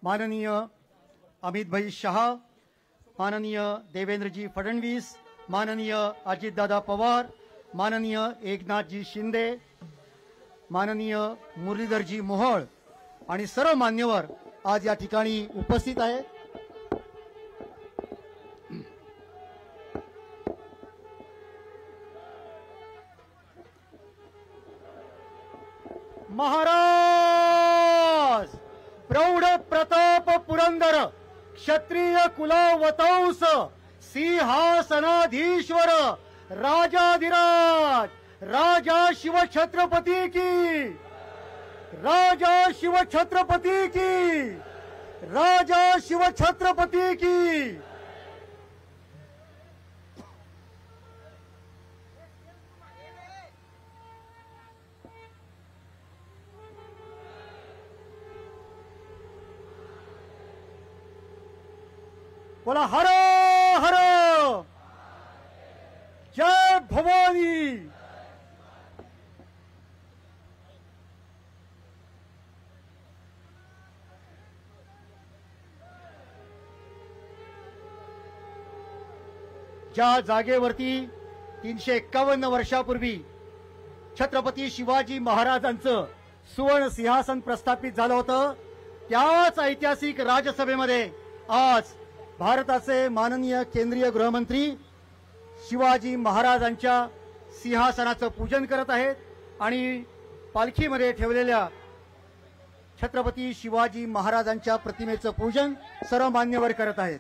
माननीय अमित भाई शाह, माननीय देवेंद्रजी फडणवीस, माननीय अजितदादा पवार, माननीय एकनाथजी शिंदे, माननीय मुरलीधरजी मोहोळ आणि सर्व मान्यवर आज या ठिकाणी उपस्थित आहेत। महाराज प्रौढ प्रताप पुरंदर क्षत्रिय कुलावतंस सिंहासनाधीश्वर राजाधिराज राजा शिवछत्रपती की, राजा शिवछत्रपती की, राजा शिवछत्रपती की। बोला हर हर जय भवानी। ज्या जागेवरती 351 वर्षापूर्वी छत्रपती शिवाजी महाराजांचं सुवर्ण सिंहासन प्रस्थापित झालं होतं, त्याच ऐतिहासिक राजसभेमध्ये आज भारताचे माननीय केंद्रीय गृहमंत्री शिवाजी महाराजांच्या सिंहासनाचं पूजन करत आहेत आणि पालखीमध्ये ठेवलेल्या छत्रपती शिवाजी महाराजांच्या प्रतिमेचं पूजन सर्व मान्यवर करत आहेत।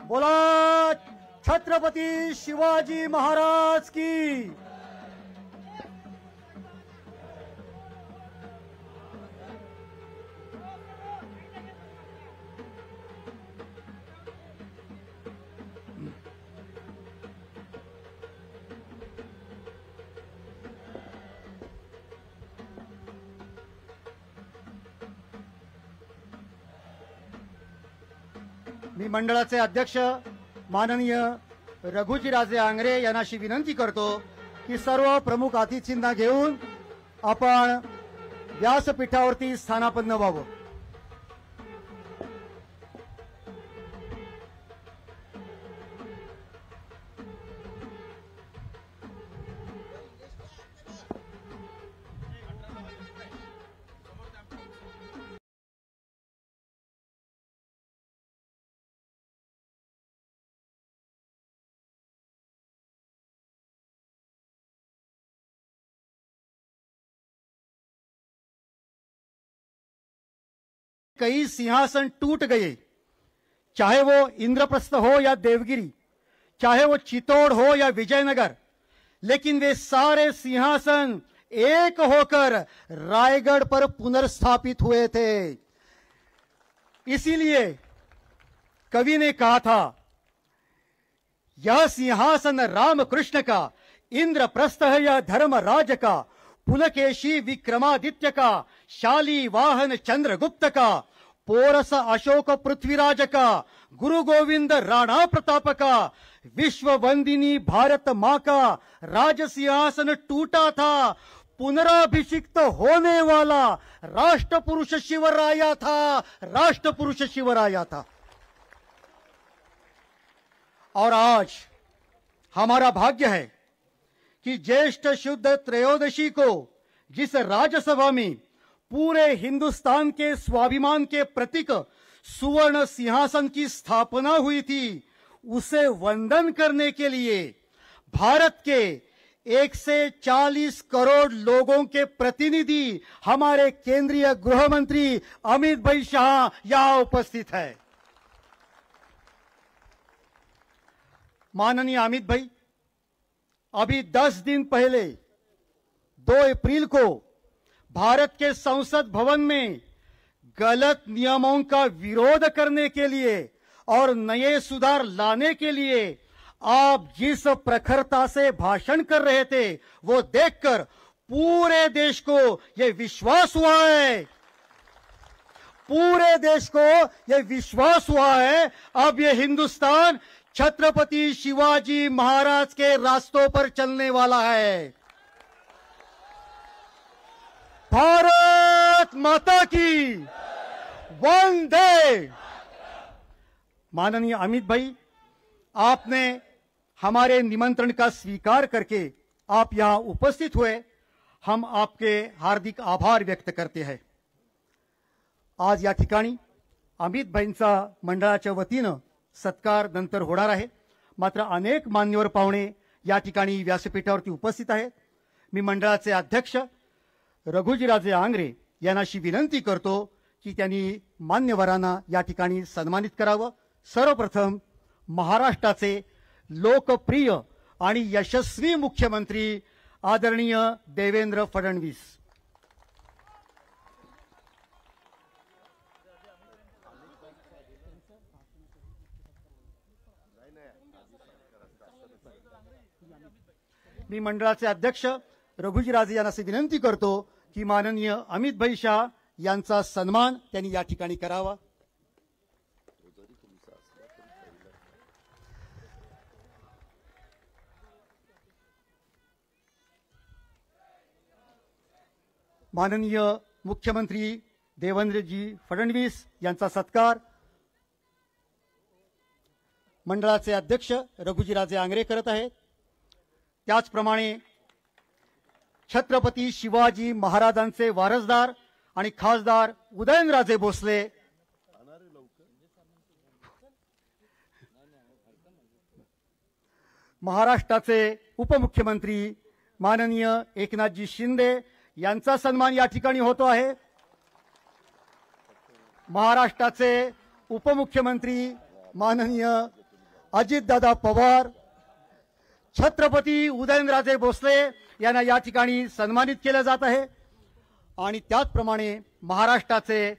बोला छत्रपती शिवाजी महाराज की। मी मंडळाचे अध्यक्ष माननीय रघुजीराजे आंग्रे यांनाशी विनंती करतो की सर्व प्रमुख अतिथींना घेऊन आपण व्यासपीठावरती स्थानापन्न व्हावं। कई सिंहासन टूट गए, चाहे वो इंद्रप्रस्थ हो या देवगिरी, चाहे वो चित्तौड़ हो या विजयनगर, लेकिन वे सारे सिंहासन एक होकर रायगढ़ पर पुनर्स्थापित हुए थे। इसीलिए कवि ने कहा था, यह सिंहासन रामकृष्ण का, इंद्रप्रस्थ है यह धर्मराज का, पुलकेशी विक्रमादित्य का, शाली वाहन चंद्रगुप्त का, पोरस अशोक पृथ्वीराज का, गुरु गोविंद राणा प्रताप का, विश्व वंदिनी भारत मां का राज सिंहासन टूटा था, पुनराभिषिक्त होने वाला राष्ट्रपुरुष शिवराया था, राष्ट्रपुरुष शिवराया था। और आज हमारा भाग्य है कि ज्येष्ठ शुद्ध त्रयोदशी को जिस राज्यसभा में पूरे हिंदुस्तान के स्वाभिमान के प्रतीक सुवर्ण सिंहासन की स्थापना हुई थी, उसे वंदन करने के लिए भारत के 140 करोड़ लोगों के प्रतिनिधि हमारे केंद्रीय गृह मंत्री अमित भाई शाह यहां उपस्थित है। माननीय अमित भाई, अभी 10 दिन पहले 2 अप्रैल को भारत के संसद भवन में गलत नियमों का विरोध करने के लिए और नए सुधार लाने के लिए आप जिस प्रखरता से भाषण कर रहे थे वो देखकर पूरे देश को यह विश्वास हुआ है, पूरे देश को यह विश्वास हुआ है अब यह हिंदुस्तान छत्रपति शिवाजी महाराज के रास्तों पर चलने वाला है। भारत माता की वंदे। माननीय अमित भाई, आपने हमारे निमंत्रण का स्वीकार करके आप यहां उपस्थित हुए, हम आपके हार्दिक आभार व्यक्त करते हैं। आज या ठिकाणी अमित भाईंचा मंडळाच्या वतीनं सत्कार नंतर होणार आहे, मात्र अनेक मान्यवर पाहुणे या ठिकाणी व्यासपीठावरती उपस्थित आहेत। मी मंडळाचे अध्यक्ष रघुजीराजे आंग्रे यांनाशी विनंती करतो की त्यांनी मान्यवरांना या ठिकाणी सन्मानित करावं। सर्वप्रथम महाराष्ट्राचे लोकप्रिय आणि यशस्वी मुख्यमंत्री आदरणीय देवेंद्र फडणवीस। मी मंडळाचे अध्यक्ष रघुजीराजे यांना विनंती करतो की माननीय अमित भाई शाह यांचा सन्मान त्यांनी या ठिकाणी करावा। माननीय मुख्यमंत्री देवेंद्रजी फडणवीस यांचा सत्कार मंडळाचे अध्यक्ष रघुजीराजे आंग्रे करत आहेत। त्याचप्रमाणे छत्रपती शिवाजी महाराजांचे वारसदार आणि खासदार उदयनराजे भोसले महाराष्ट्राचे उपमुख्यमंत्री माननीय एकनाथजी शिंदे यांचा सन्मान या ठिकाणी होतो आहे। महाराष्ट्राचे उपमुख्यमंत्री माननीय अजितदादा पवार छत्रपती उदयनराजे भोसले यांना या ठिकाणी सन्मानित केले जात आहे। आणि त्याचप्रमाणे महाराष्ट्राचे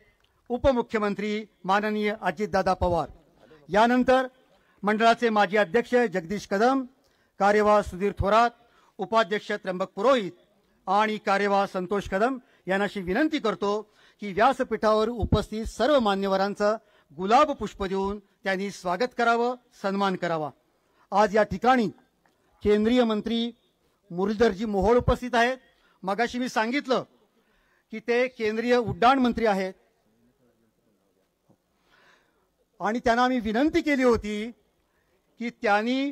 उपमुख्यमंत्री माननीय अजितदादा पवार, यानंतर मंडळाचे माजी अध्यक्ष जगदीश कदम, कार्यवाह सुधीर थोरात, उपाध्यक्ष त्र्यंबक पुरोहित आणि कार्यवाह संतोष कदम यांनाशी विनंती करतो की व्यासपीठावर उपस्थित सर्व मान्यवरांचं गुलाब पुष्प देऊन त्यांनी स्वागत करावं, सन्मान करावा। आज या ठिकाणी केंद्रीय मंत्री मुरलीधरजी मोहोळ उपस्थित आहेत। मगाशी मी सांगितलं की ते केंद्रीय उड्डाण मंत्री आहेत आणि त्यांना मी विनंती केली होती की त्यांनी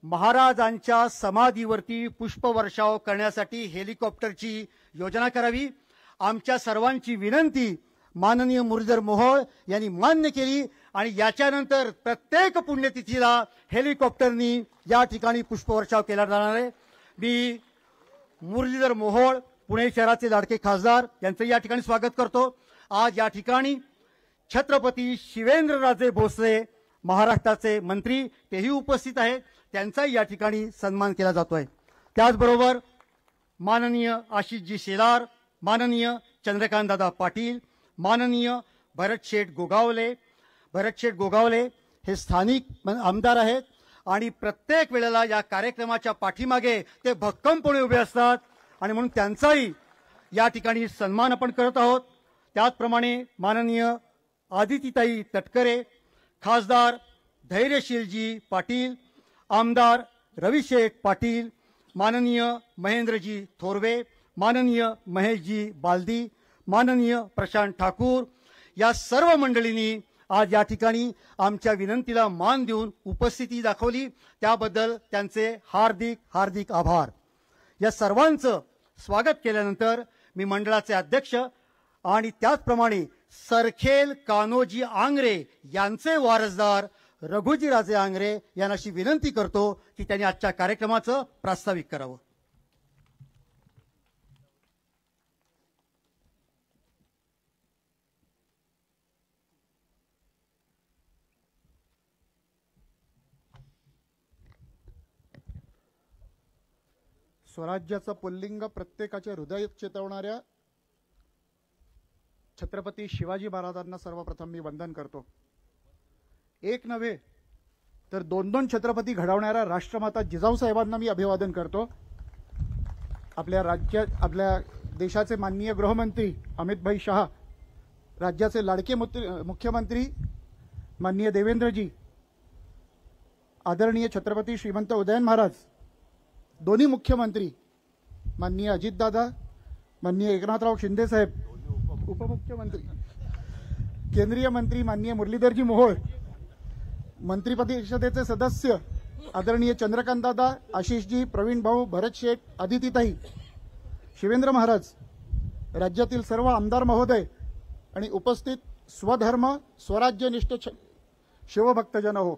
महाराजांच्या समाधीवरती पुष्पवर्षाव करण्यासाठी हेलिकॉप्टरची योजना करावी। आमच्या सर्वांची विनंती माननीय मुरलीधर मोहोळ यांनी मान्य केली आणि याच्यानंतर प्रत्येक पुण्यतिथीला हेलिकॉप्टरनी या ठिकाणी पुष्पवर्षाव केला जाणार आहे। मी मुरलीधर मोहोळ पुणे शहराचे लाडके खासदार यांचे या ठिकाणी स्वागत करतो। आज या ठिकाणी छत्रपती शिवेंद्रराजे भोसले महाराष्ट्राचे मंत्री तेही उपस्थित आहेत, त्यांचाही या ठिकाणी सन्मान केला जातोय। त्याचबरोबर माननीय आशिषजी शेलार, माननीय चंद्रकांतदादा पाटील, माननीय भरतशेठ गोगावले हे स्थानिक आमदार आहेत आणि प्रत्येक वेळेला या कार्यक्रमाच्या पाठीमागे ते भक्कमपणे उभे असतात आणि म्हणून त्यांचाही या ठिकाणी सन्मान आपण करत आहोत। त्याचप्रमाणे माननीय आदितीताई तटकरे, खासदार धैर्यशीलजी पाटील, आमदार रविशेठ पाटील, माननीय महेंद्रजी थोरवे, माननीय महेशजी बालदी, माननीय प्रशांत ठाकूर या सर्व मंडळींनी आज या ठिकाणी आमच्या विनंतीला मान देऊन उपस्थिती दाखवली, त्याबद्दल त्यांचे हार्दिक हार्दिक आभार। या सर्वांचं स्वागत केल्यानंतर मी मंडळाचे अध्यक्ष आणि त्याचप्रमाणे सरखेल कान्होजी आंग्रे यांचे वारसदार रघुजीराजे आंग्रे यांनाशी विनंती करतो की त्यांनी आजच्या कार्यक्रमाचं प्रास्ताविक करावं। स्वराज्याचं पुल्लिंग प्रत्येकाचे हृदय चेतवणाऱ्या छत्रपती शिवाजी महाराजांना सर्वप्रथम मी वंदन करतो। एक नव्हे तर दोन दोन छत्रपती घडवणाऱ्या राष्ट्रमाता जिजाऊसाहेबांना मी अभिवादन करतो. आपल्या देशाचे माननीय गृहमंत्री अमितभाई शहा, राज्याचे लाडके मुख्यमंत्री माननीय देवेंद्रजी, आदरणीय छत्रपती श्रीमंत उदयन महाराज, दोन्ही मुख्यमंत्री माननीय अजितदादा, माननीय एकनाथराव शिंदे साहेब, उपमुख्यमंत्री केंद्रीय मंत्री माननीय मुरलीधरजी मोहोळ, मंत्रिपरिषदेचे सदस्य आदरणीय चंद्रकांतदादा, आशिषजी, प्रवीण भाऊ, भरत शेठ, अदितीताई, शिवेंद्र महाराज, राज्यातील सर्व आमदार महोदय आणि उपस्थित स्वधर्म स्वराज्यनिष्ठ शिवभक्तजन हो.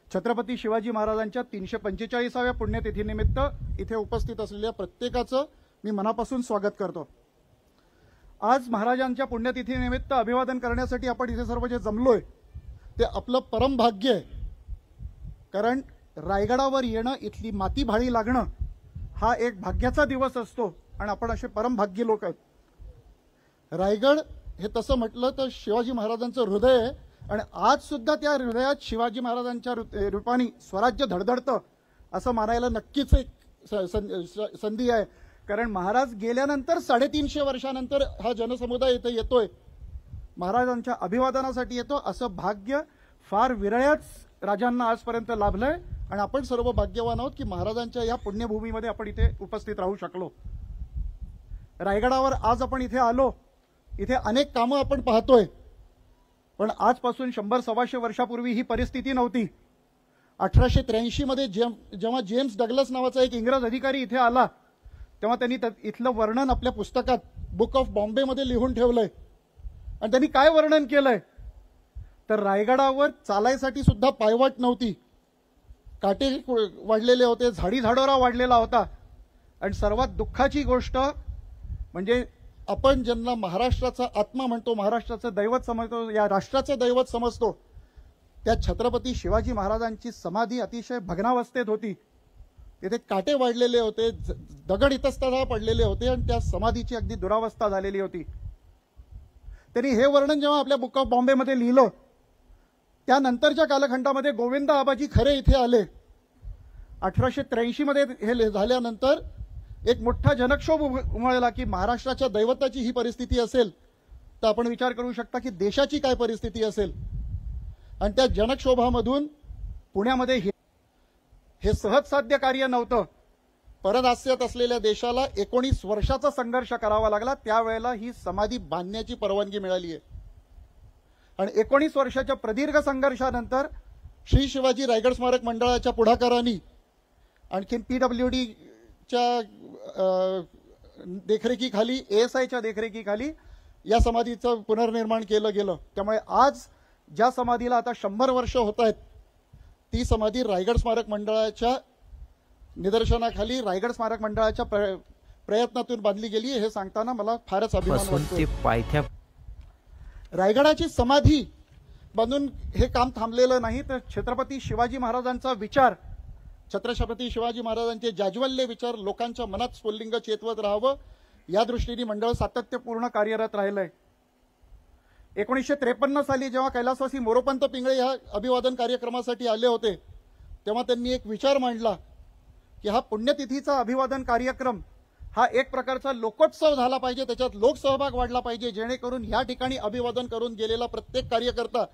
छत्रपती शिवाजी महाराजांच्या 345व्या पुण्यतिथीनिमित्त इथे उपस्थित असलेल्या प्रत्येकाचं मी मनापासून स्वागत करतो. आज महाराजांच्या पुण्यतिथीनिमित्त अभिवादन करण्यासाठी आपण इथे सर्व जे जमलोय ते आपलं परम भाग्य आहे. कारण रायगडावर येणं, इथली माती भाळी लागणं हा एक भाग्याचा दिवस असतो आणि आपण असे परम भाग्य लोक आहेत. रायगड हे तसं म्हटलं तर शिवाजी महाराजांचं हृदय आहे आणि आज सुद्धा त्या हृदयात शिवाजी महाराजांच्या रूपाने स्वराज्य धडधडतं असं मानायला नक्कीच एक संधी आहे. कारण महाराज गेल्यानंतर 350 वर्षानंतर हा जनसमुदाय इथे येतोय, महाराजांच्या अभिवादनासाठी येतो. असं भाग्य फार विरळ्याच राजांना आजपर्यंत लाभलंय आणि आपण सर्व भाग्यवान आहोत की महाराजांच्या या पुण्यभूमीमध्ये आपण इथे उपस्थित राहू शकलो. रायगडावर आज आपण इथे आलो, इथे अनेक कामं आपण पाहतोय, पण आजपासून 100-125 वर्षापूर्वी ही परिस्थिती नव्हती. 1883 मध्ये जेव्हा जेम्स डग्लस नावाचा एक इंग्रज अधिकारी इथे आला तेव्हा त्यांनी इथलं वर्णन आपल्या पुस्तकात बुक ऑफ बॉम्बे मध्ये लिहून ठेवलंय. आणि त्यांनी काय वर्णन केलंय तर रायगडावर चालायसाठी सुद्धा पायवाट नव्हती, काटे वाढलेले होते, झाडी झाडोरा वाढलेला होता. आणि सर्वात दुःखाची गोष्ट म्हणजे आपण ज्यांना महाराष्ट्राचा आत्मा म्हणतो, महाराष्ट्राचं दैवत समजतो, या राष्ट्राचं दैवत समजतो, त्या छत्रपती शिवाजी महाराजांची समाधी अतिशय भग्नावस्थेत होती. तिथे काटे वाढलेले होते, दगड इतस्ततः पडलेले होते आणि त्या समाधीची अगदी दुरावस्था झालेली होती. त्यांनी हे वर्णन जेव्हा आपल्या बुक ऑफ बॉम्बेमध्ये लिहिलं त्यानंतरच्या कालखंडामध्ये गोविंद आबाजी खरे इथे आले. 1883 मध्ये हे झाल्यानंतर एक मोठा जनक्षोभ उमळला की महाराष्ट्राच्या दैवताची ही परिस्थिती असेल तर आपण विचार करू शकता की देशाची काय परिस्थिती असेल. आणि त्या जनक्षोभामधून पुण्यामध्ये हे सहज साध्य कार्य नव्हतं. परदास्यात असलेल्या देशाला 19 वर्षाचा संघर्ष करावा लागला, त्यावेळेला ही समाधी बांधण्याची परवानगी मिळाली आहे. आणि 19 वर्षाच्या प्रदीर्घ संघर्षानंतर श्री शिवाजी रायगड स्मारक मंडळाच्या पुढाकाराने आणखीन PWDच्या देखरेखीखाली, ASIच्या देखरेखीखाली या समाधीचं पुनर्निर्माण केलं गेलं. त्यामुळे आज ज्या समाधीला आता 100 वर्ष होत आहेत ती समाधी रायगड स्मारक मंडळाच्या निदर्शनाखाली, रायगड स्मारक मंडळाच्या प्रयत्नातून बांधली गेली. हे सांगताना मला फारच अभिमान वाटतो. रायगडाची समाधी बांधून हे काम थांबलेलं नाही तर छत्रपती शिवाजी महाराजांचा विचार, छत्रपती शिवाजी महाराजांचे जाज्वल्य विचार लोकांच्या मनात स्फुल्लिंग चेतवत राहावं या दृष्टीने मंडळ सातत्यपूर्ण कार्यरत राहिलंय. 1953 साली जेव्हा कैलासवासी मोरोपंत पिंगळे या अभिवादन कार्यक्रमासाठी आले होते तेव्हा त्यांनी एक विचार मांडला की हा पुण्यतिथीचा अभिवादन कार्यक्रम हा एक प्रकारचा लोकोत्सव झाला पाहिजे, त्याच्यात लोकसहभाग वाढला पाहिजे, जेणेकरून या ठिकाणी अभिवादन करून गेलेला प्रत्येक कार्यकर्ता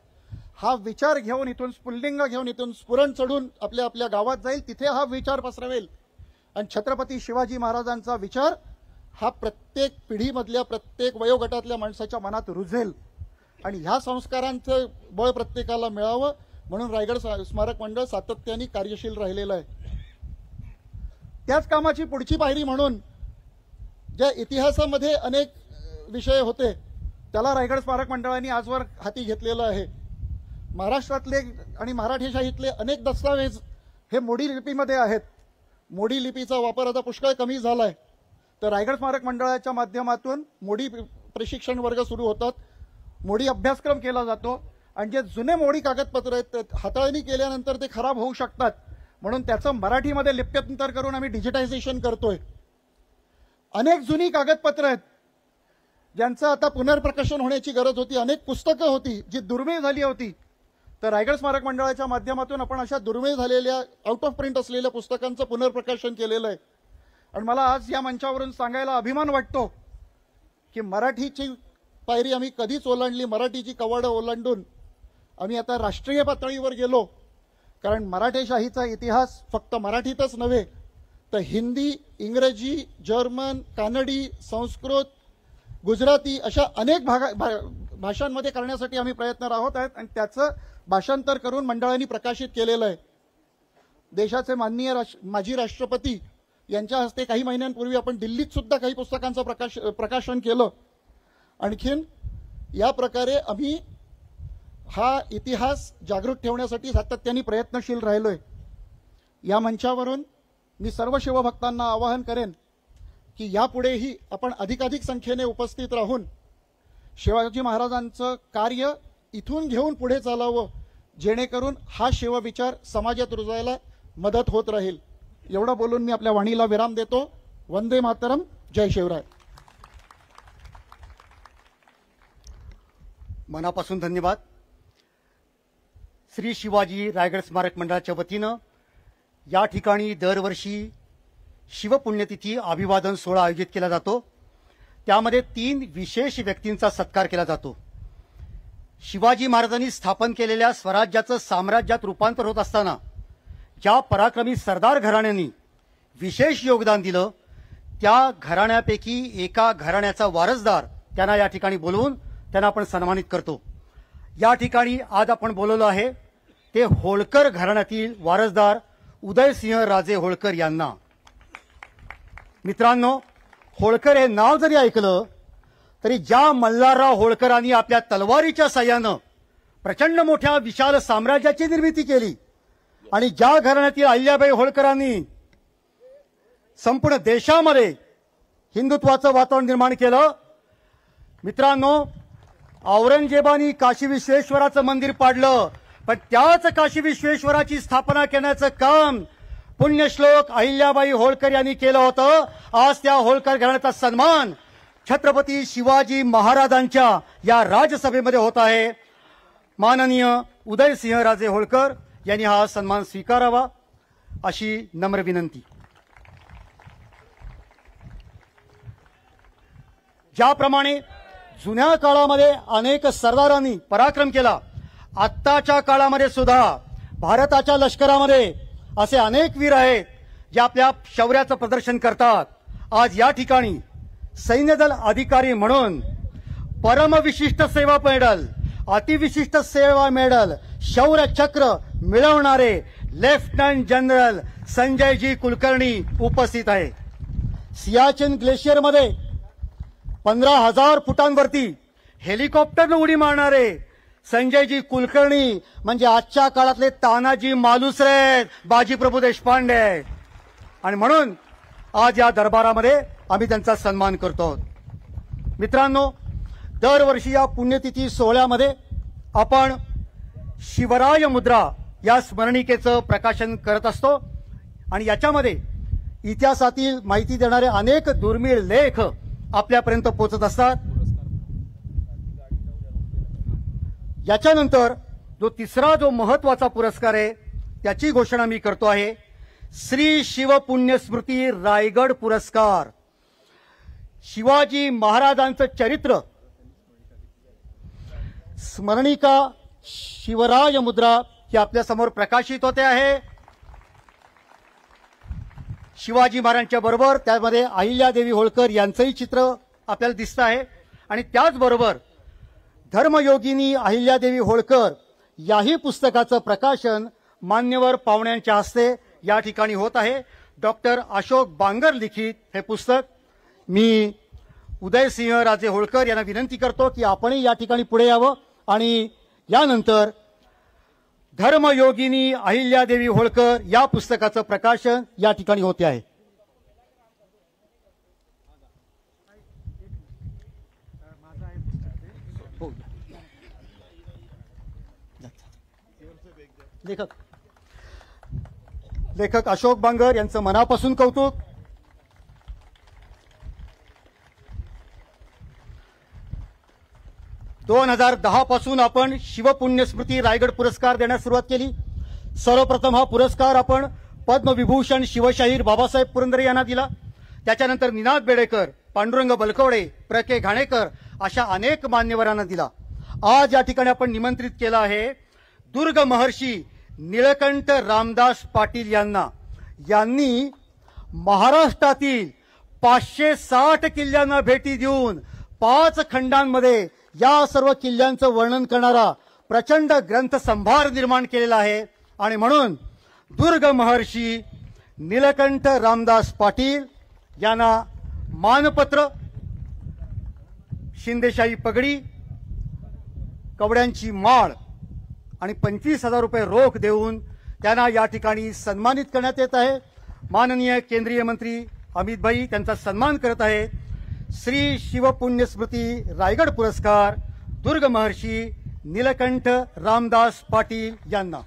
हा विचार घेऊन इथून स्फुल्लिंग घेऊन इथून स्फुरण चढून आपल्या आपल्या गावात जाईल, तिथे हा विचार पसरवेल आणि छत्रपती शिवाजी महाराजांचा विचार हा प्रत्येक पिढीमधल्या प्रत्येक वयोगटातल्या माणसाच्या मनात रुजेल आणि ह्या संस्कारांचं बळ प्रत्येकाला मिळावं म्हणून रायगड स्मारक मंडळ सातत्याने कार्यशील राहिलेलं आहे. त्याच कामाची पुढची पायरी म्हणून ज्या इतिहासामध्ये अनेक विषय होते त्याला रायगड स्मारक मंडळाने आजवर हाती घेतलेलं आहे. महाराष्ट्रातले आणि मराठीशाहीतले अनेक दस्तावेज हे मोडी लिपीमध्ये आहेत. मोडी लिपीचा वापर आता पुष्कळ कमी झालाय तर रायगड स्मारक मंडळाच्या माध्यमातून मोडी प्रशिक्षण वर्ग सुरू होतात, मोडी अभ्यासक्रम केला जातो आणि जे जुने मोडी कागदपत्र आहेत ते हाताळणी केल्यानंतर ते खराब होऊ शकतात म्हणून त्याचं मराठीमध्ये लिप्यंतर करून आम्ही डिजिटायझेशन करतोय. अनेक जुनी कागदपत्र आहेत ज्यांचं आता पुनर्प्रकाशन होण्याची गरज होती, अनेक पुस्तकं होती जी दुर्मिळ झाली होती तर रायगड स्मारक मंडळाच्या माध्यमातून आपण अशा दुर्मिळ झालेल्या आउट ऑफ प्रिंट असलेल्या पुस्तकांचं पुनर्प्रकाशन केलेलं आहे. आणि मला आज या मंचावरून सांगायला अभिमान वाटतो की मराठीची पायरी आम्ही कधीच ओलांडली, मराठीची कवाडं ओलांडून आम्ही आता राष्ट्रीय पातळीवर गेलो. कारण मराठेशाहीचा इतिहास फक्त मराठीतच नव्हे तर हिंदी, इंग्रजी, जर्मन, कानडी, संस्कृत, गुजराती अशा अनेक भाषांमध्ये करण्यासाठी आम्ही प्रयत्न राहत आहेत आणि त्याचं भाषांतर करून मंडळांनी प्रकाशित केलेलं आहे. देशाचे माननीय माजी राष्ट्रपती यांच्या हस्ते काही महिन्यांपूर्वी आपण दिल्लीत सुद्धा काही पुस्तकांचं प्रकाशन केलं. आणखीन या प्रकारे आम्ही हा इतिहास जागृत ठेवण्यासाठी सातत्याने प्रयत्नशील राहिलोय. या मंचावरून मी सर्व शिवभक्तांना आवाहन करेन की यापुढेही आपण अधिकाधिक संख्येने उपस्थित राहून शिवाजी महाराजांचं कार्य इथून घेऊन पुढे चालावं, जेणेकरून हा शिवविचार समाजात रुजायला मदत होत राहील. एवढं बोलून मी आपल्या वाणीला विराम देतो. वंदे मातरम, जय शिवराय. मनापासून धन्यवाद. श्री शिवाजी रायगड स्मारक मंडळाच्या वतीनं या ठिकाणी दरवर्षी शिवपुण्यतिथी अभिवादन सोहळा आयोजित केला जातो. त्यामध्ये 3 विशेष व्यक्तींचा सत्कार केला जातो. शिवाजी महाराजांनी स्थापन केलेल्या स्वराज्याचं साम्राज्यात रूपांतर होत असताना ज्या पराक्रमी सरदार घराण्यांनी विशेष योगदान दिलं त्या घराण्यापैकी एका घराण्याचा वारसदार त्यांना या ठिकाणी बोलवून त्यांना आपण सन्मानित करतो. या ठिकाणी आज आपण बोलवलं आहे ते होळकर घराण्यातील वारसदार उदयसिंह राजे होळकर यांना. मित्रांनो, होळकर हे नाव जरी ऐकलं तरी ज्या मल्हारराव होळकरांनी आपल्या तलवारीच्या साह्यानं प्रचंड मोठ्या विशाल साम्राज्याची निर्मिती केली आणि ज्या घराण्यातील अहिल्याबाई होळकरांनी संपूर्ण देशामध्ये हिंदुत्वाचं वातावरण निर्माण केलं. मित्रांनो, औरंगजेबानी काशी विश्वेश्वराचं मंदिर पाडलं, पण त्याच काशी विश्वेश्वराची स्थापना करण्याचं काम पुण्यश्लोक अहिल्याबाई होळकर यांनी केलं होतं. आज त्या होळकर घराण्याचा सन्मान छत्रपती शिवाजी महाराजांच्या या राजसभेमध्ये होत आहे. माननीय उदयसिंह राजे होळकर यांनी हा सन्मान स्वीकारावा अशी नम्र विनंती. ज्याप्रमाणे जुन्या काळामध्ये अनेक सरदारांनी पराक्रम केला, आत्ताच्या काळामध्ये सुद्धा भारताच्या लष्करामध्ये असे अनेक वीर आहेत जे आपल्या शौर्याचं प्रदर्शन करतात. आज या ठिकाणी सैन्यदल अधिकारी म्हणून परमविशिष्ट सेवा मेडल, अतिविशिष्ट सेवा मेडल, शौर्य चक्र मिळवणारे लेफ्टनंट जनरल संजयजी कुलकर्णी उपस्थित आहे. सियाचीन ग्लेशियरमध्ये 15,000 फुटांवरती हेलिकॉप्टरनं उडी मारणारे संजयजी कुलकर्णी म्हणजे आजच्या काळातले तानाजी मालुसरे, बाजीप्रभू देशपांडे. आणि म्हणून आज या दरबारामध्ये आम्ही त्यांचा सन्मान करतो. मित्रांनो, दरवर्षी या पुण्यतिथी सोहळ्यामध्ये आपण शिवराय मुद्रा या स्मरणिकेचं प्रकाशन करत असतो आणि याच्यामध्ये इतिहासातील माहिती देणारे अनेक दुर्मिळ लेख आपल्यापर्यंत पोहोचत असतात. याच्यानंतर तिसरा जो महत्वाचा पुरस्कार आहे त्याची घोषणा मी करतो आहे. श्री शिवपुण्यस्मृती रायगड पुरस्कार. शिवाजी महाराजांचं चरित्र स्मरणिका शिवराय मुद्रा ही आपल्या समोर प्रकाशित होते आहे. शिवाजी महाराजांच्या बरोबर त्यामध्ये अहिल्यादेवी होळकर यांचंही चित्र आपल्याला दिसतं आहे आणि त्याचबरोबर धर्मयोगिनी अहिल्यादेवी होळकर याही पुस्तकाचं प्रकाशन मान्यवर पाहुण्यांच्या हस्ते या ठिकाणी होत आहे. डॉक्टर अशोक बांगर लिखित हे पुस्तक. मी उदयसिंह राजे होळकर यांना विनंती करतो की आपणही या ठिकाणी पुढे यावं आणि यानंतर धर्मयोगिनी अहिल्यादेवी होळकर या पुस्तकाचं प्रकाशन या ठिकाणी होते आहे. लेखक अशोक बांगर यांचं मनापासून कौतुक. 2010 पासून आपण शिवपुण्यस्मृती रायगड पुरस्कार देण्यास सुरुवात केली। सर्वप्रथम हा पुरस्कार आपण पद्मविभूषण शिवशाहीर बाबासाहेब पुरंदरे यांना दिला। त्याच्यानंतर निनाद बेडेकर, पांडुरंग बलकवडे, प्र.के. घाणेकर अशा अनेक मान्यवरांना दिला। आज या ठिकाणी आपण निमंत्रित केलं आहे दुर्ग महर्षी निळकंठ रामदास पाटील यांनी महाराष्ट्रातील 560 किल्ल्यांना भेटी देऊन 5 खंडांमध्ये या सर्व किल्ल्यांचं वर्णन करणारा प्रचंड ग्रंथसंभार निर्माण केलेला आहे। आणि म्हणून दुर्ग महर्षी निळकंठ रामदास पाटील यांना मानपत्र, शिंदेशाही पगडी, कवड्यांची माळ आणि 25,000 रुपये रोख देऊन त्यांना या ठिकाणी सन्मानित करण्यात येत आहे। माननीय केंद्रीय मंत्री अमित भाई त्यांचा सन्मान करत आहे। श्री शिवपुण्यस्मृती रायगड पुरस्कार दुर्ग महर्षी निळकंठ रामदास पाटील यांना।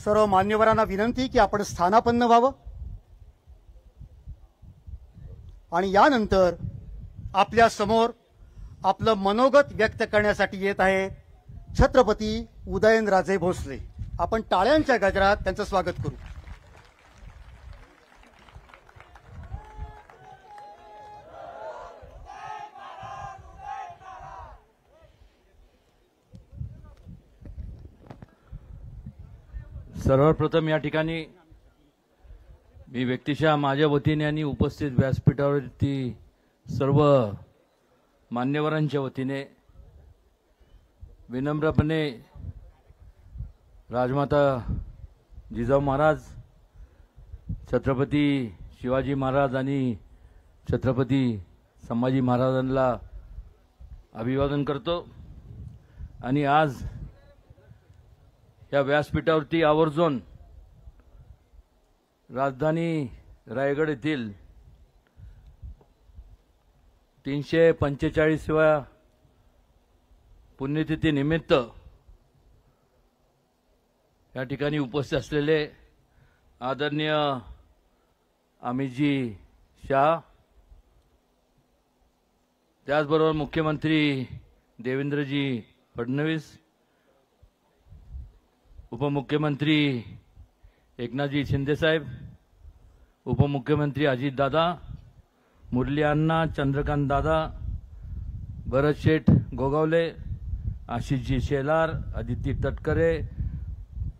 सर्व मान्यवरांना विनंती की आपण स्थानापन्न व्हावं आणि यानंतर आपल्या समोर आपलं मनोगत व्यक्त करण्यासाठी येत आहे छत्रपती उदयनराजे भोसले। आपण टाळ्यांच्या गजरात त्यांचं स्वागत करू। सर्वप्रथम या ठिकाणी मी व्यक्तिशः माझ्या वतीने आणि उपस्थित व्यासपीठावरती सर्व मान्यवरांच्या वतीने विनम्रपणे राजमाता जिजाऊ महाराज, छत्रपती शिवाजी महाराज आणि छत्रपती संभाजी महाराजांना अभिवादन करतो। आणि आज या व्यासपीठावरती आवर्जून राजधानी रायगड येथील 345व्या पुण्यतिथी निमित्त या ठिकाणी उपस्थित असलेले आदरणीय अमितजी शाह, त्याचबरोबर मुख्यमंत्री देवेंद्रजी फडणवीस, उपमुख्यमंत्री एकनाथजी शिंदेसाहेब, उपमुख्यमंत्री अजितदादा, मुरली अण्णा, चंद्रकांत दादा, भरत शेठ गोगावले, आशिषजी शेलार, आदित्य तटकरे,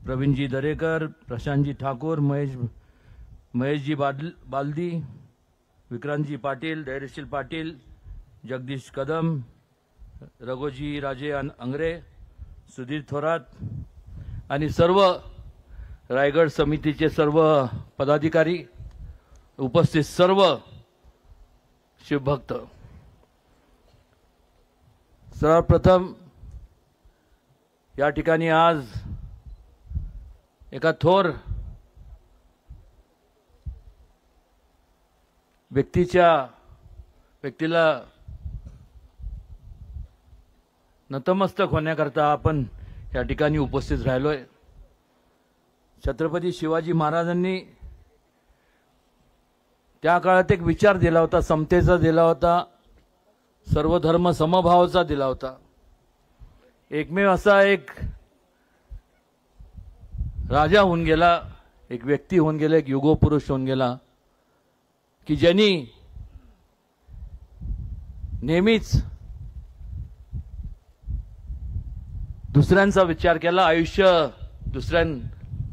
प्रवीणजी दरेकर, प्रशांतजी ठाकूर, महेशजी बालदी, विक्रांतजी पाटील, धैर्यशील पाटील, जगदीश कदम, रघोजी राजे अंगरे, सुधीर थोरात आणि सर्व रायगड समितीचे सर्व पदाधिकारी, उपस्थित सर्व शिवभक्त, सर्वप्रथम या ठिकाणी आज एका थोर व्यक्तीला नतमस्तक होण्याकरता आपण या ठिकाणी उपस्थित राहिलोय। छत्रपती शिवाजी महाराजांनी त्या काळात एक विचार दिला होता, समतेचा दिला होता, सर्वधर्म समभावाचा दिला होता। एकमेव असा एक राजा होऊन गेला, एक व्यक्ती होऊन गेला, एक युगपुरुष होऊन गेला की ज्यांनी नेहमीच दुसऱ्यांचा विचार केला, आयुष्य दुसऱ्या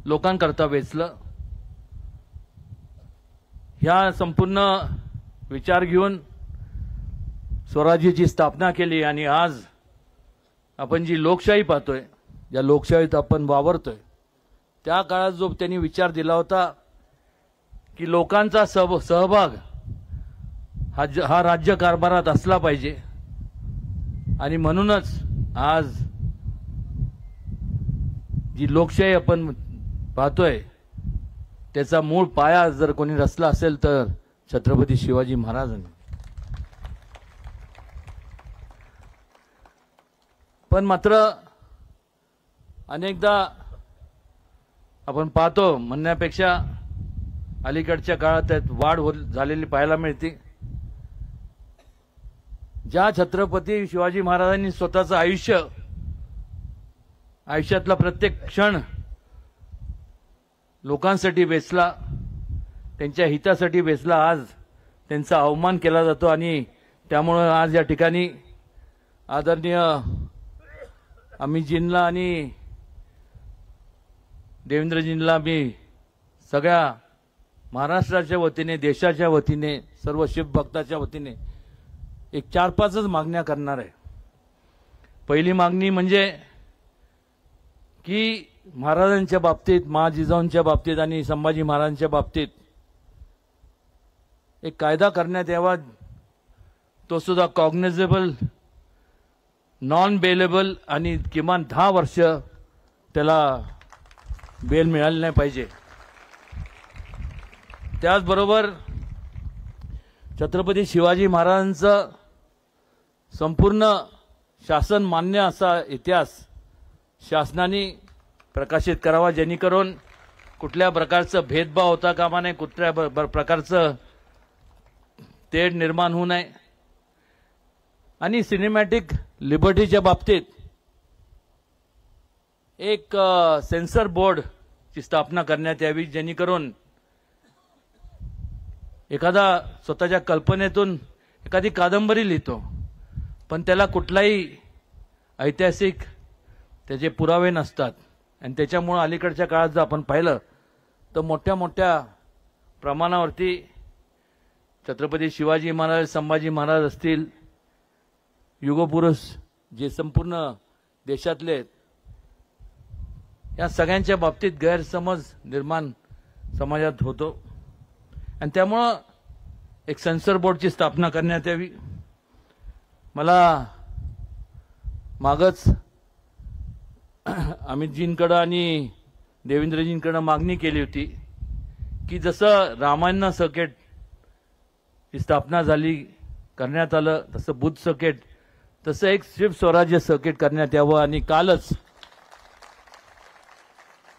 लोकांकरता वेचलं। ह्या संपूर्ण विचार घेऊन स्वराज्याची स्थापना केली आणि आज आपण जी लोकशाही पाहतोय, ज्या लोकशाहीत आपण वावरतोय, त्या काळात जो त्यांनी विचार दिला होता की लोकांचा सहभाग हा राज्यकारभारात असला पाहिजे आणि म्हणूनच आज जी लोकशाही आपण पाहतोय त्याचा मूळ पाया जर कोणी रचला असेल तर छत्रपती शिवाजी महाराजांनी. पण मात्र अनेकदा आपण पाहतो, म्हणण्यापेक्षा अलीकडच्या काळात त्यात वाढ झालेली पाहायला मिळते. ज्या छत्रपती शिवाजी महाराजांनी स्वतःचं आयुष्यातला प्रत्येक क्षण लोकांसाठी वेचला, त्यांच्या हितासाठी वेचला, आज त्यांचा अवमान केला जातो. आणि त्यामुळे आज या ठिकाणी आदरणीय अमितजींना आणि देवेंद्रजींना मी सगळ्या महाराष्ट्राच्या वतीने, देशाच्या वतीने, सर्व शिवभक्ताच्या वतीने एक 4-5च मागण्या करणार आहे. पहिली मागणी म्हणजे की महाराजांच्या बाबतीत, महाजिजाऊंच्या बाबतीत आणि संभाजी महाराजांच्या बाबतीत एक कायदा करण्यात यावा, तो सुद्धा कॉग्निझेबल, नॉन बेलेबल आणि किमान 10 वर्ष त्याला बेल मिळाली नाही पाहिजे. त्याचबरोबर छत्रपती शिवाजी महाराजांचं संपूर्ण शासन मान्य असा इतिहास शासनाने प्रकाशित करावा, जेणेकरून कुठल्या प्रकारचं भेदभाव होता कामा नये, कुठल्या प्रकारचं तेढ निर्माण होऊ नये. आणि सिनेमॅटिक लिबर्टीच्या बाबतीत एक सेन्सर बोर्डची स्थापना करण्यात यावी, जेणेकरून एखादा स्वतःच्या कल्पनेतून एखादी कादंबरी लिहितो, पण त्याला कुठलाही ऐतिहासिक त्याचे पुरावे नसतात. आणि त्याच्यामुळं अलीकडच्या काळात जर आपण पाहिलं तर मोठ्या मोठ्या प्रमाणावरती छत्रपती शिवाजी महाराज, संभाजी महाराज असतील, युगपुरुष जे संपूर्ण देशातले आहेत, या सगळ्यांच्या बाबतीत गैरसमज निर्माण समाजात होतो. आणि त्यामुळं एक सेन्सर बोर्डची स्थापना करण्यात यावी. मला मागच अमितजींकडं आणि देवेंद्रजींकडं मागणी केली होती की जसं रामायण सर्किटची स्थापना झाली, करण्यात आलं, तसं बुद्ध सर्किट, तसं एक शिव स्वराज्य सर्किट करण्यात यावं. आणि कालच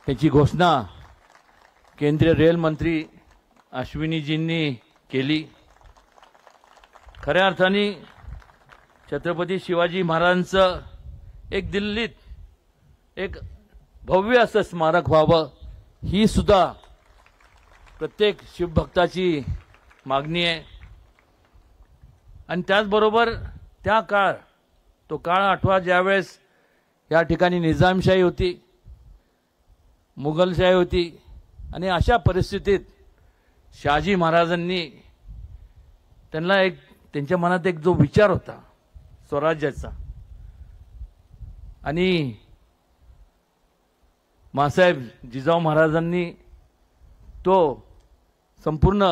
त्याची घोषणा केंद्रीय रेल मंत्री अश्विनीजींनी केली. खऱ्या अर्थाने छत्रपती शिवाजी महाराजांचं एक दिल्लीत एक भव्य असं स्मारक व्हावं, ही सुद्धा प्रत्येक शिवभक्ताची मागणी आहे. आणि त्याचबरोबर तो काळ आठवा, ज्यावेळेस या ठिकाणी निजामशाही होती, मुघलशाही होती. आणि अशा परिस्थितीत शहाजी महाराजांनी त्यांच्या मनात एक जो विचार होता स्वराज्याचा, आणि मासाहेब जिजाऊ महाराजांनी तो संपूर्ण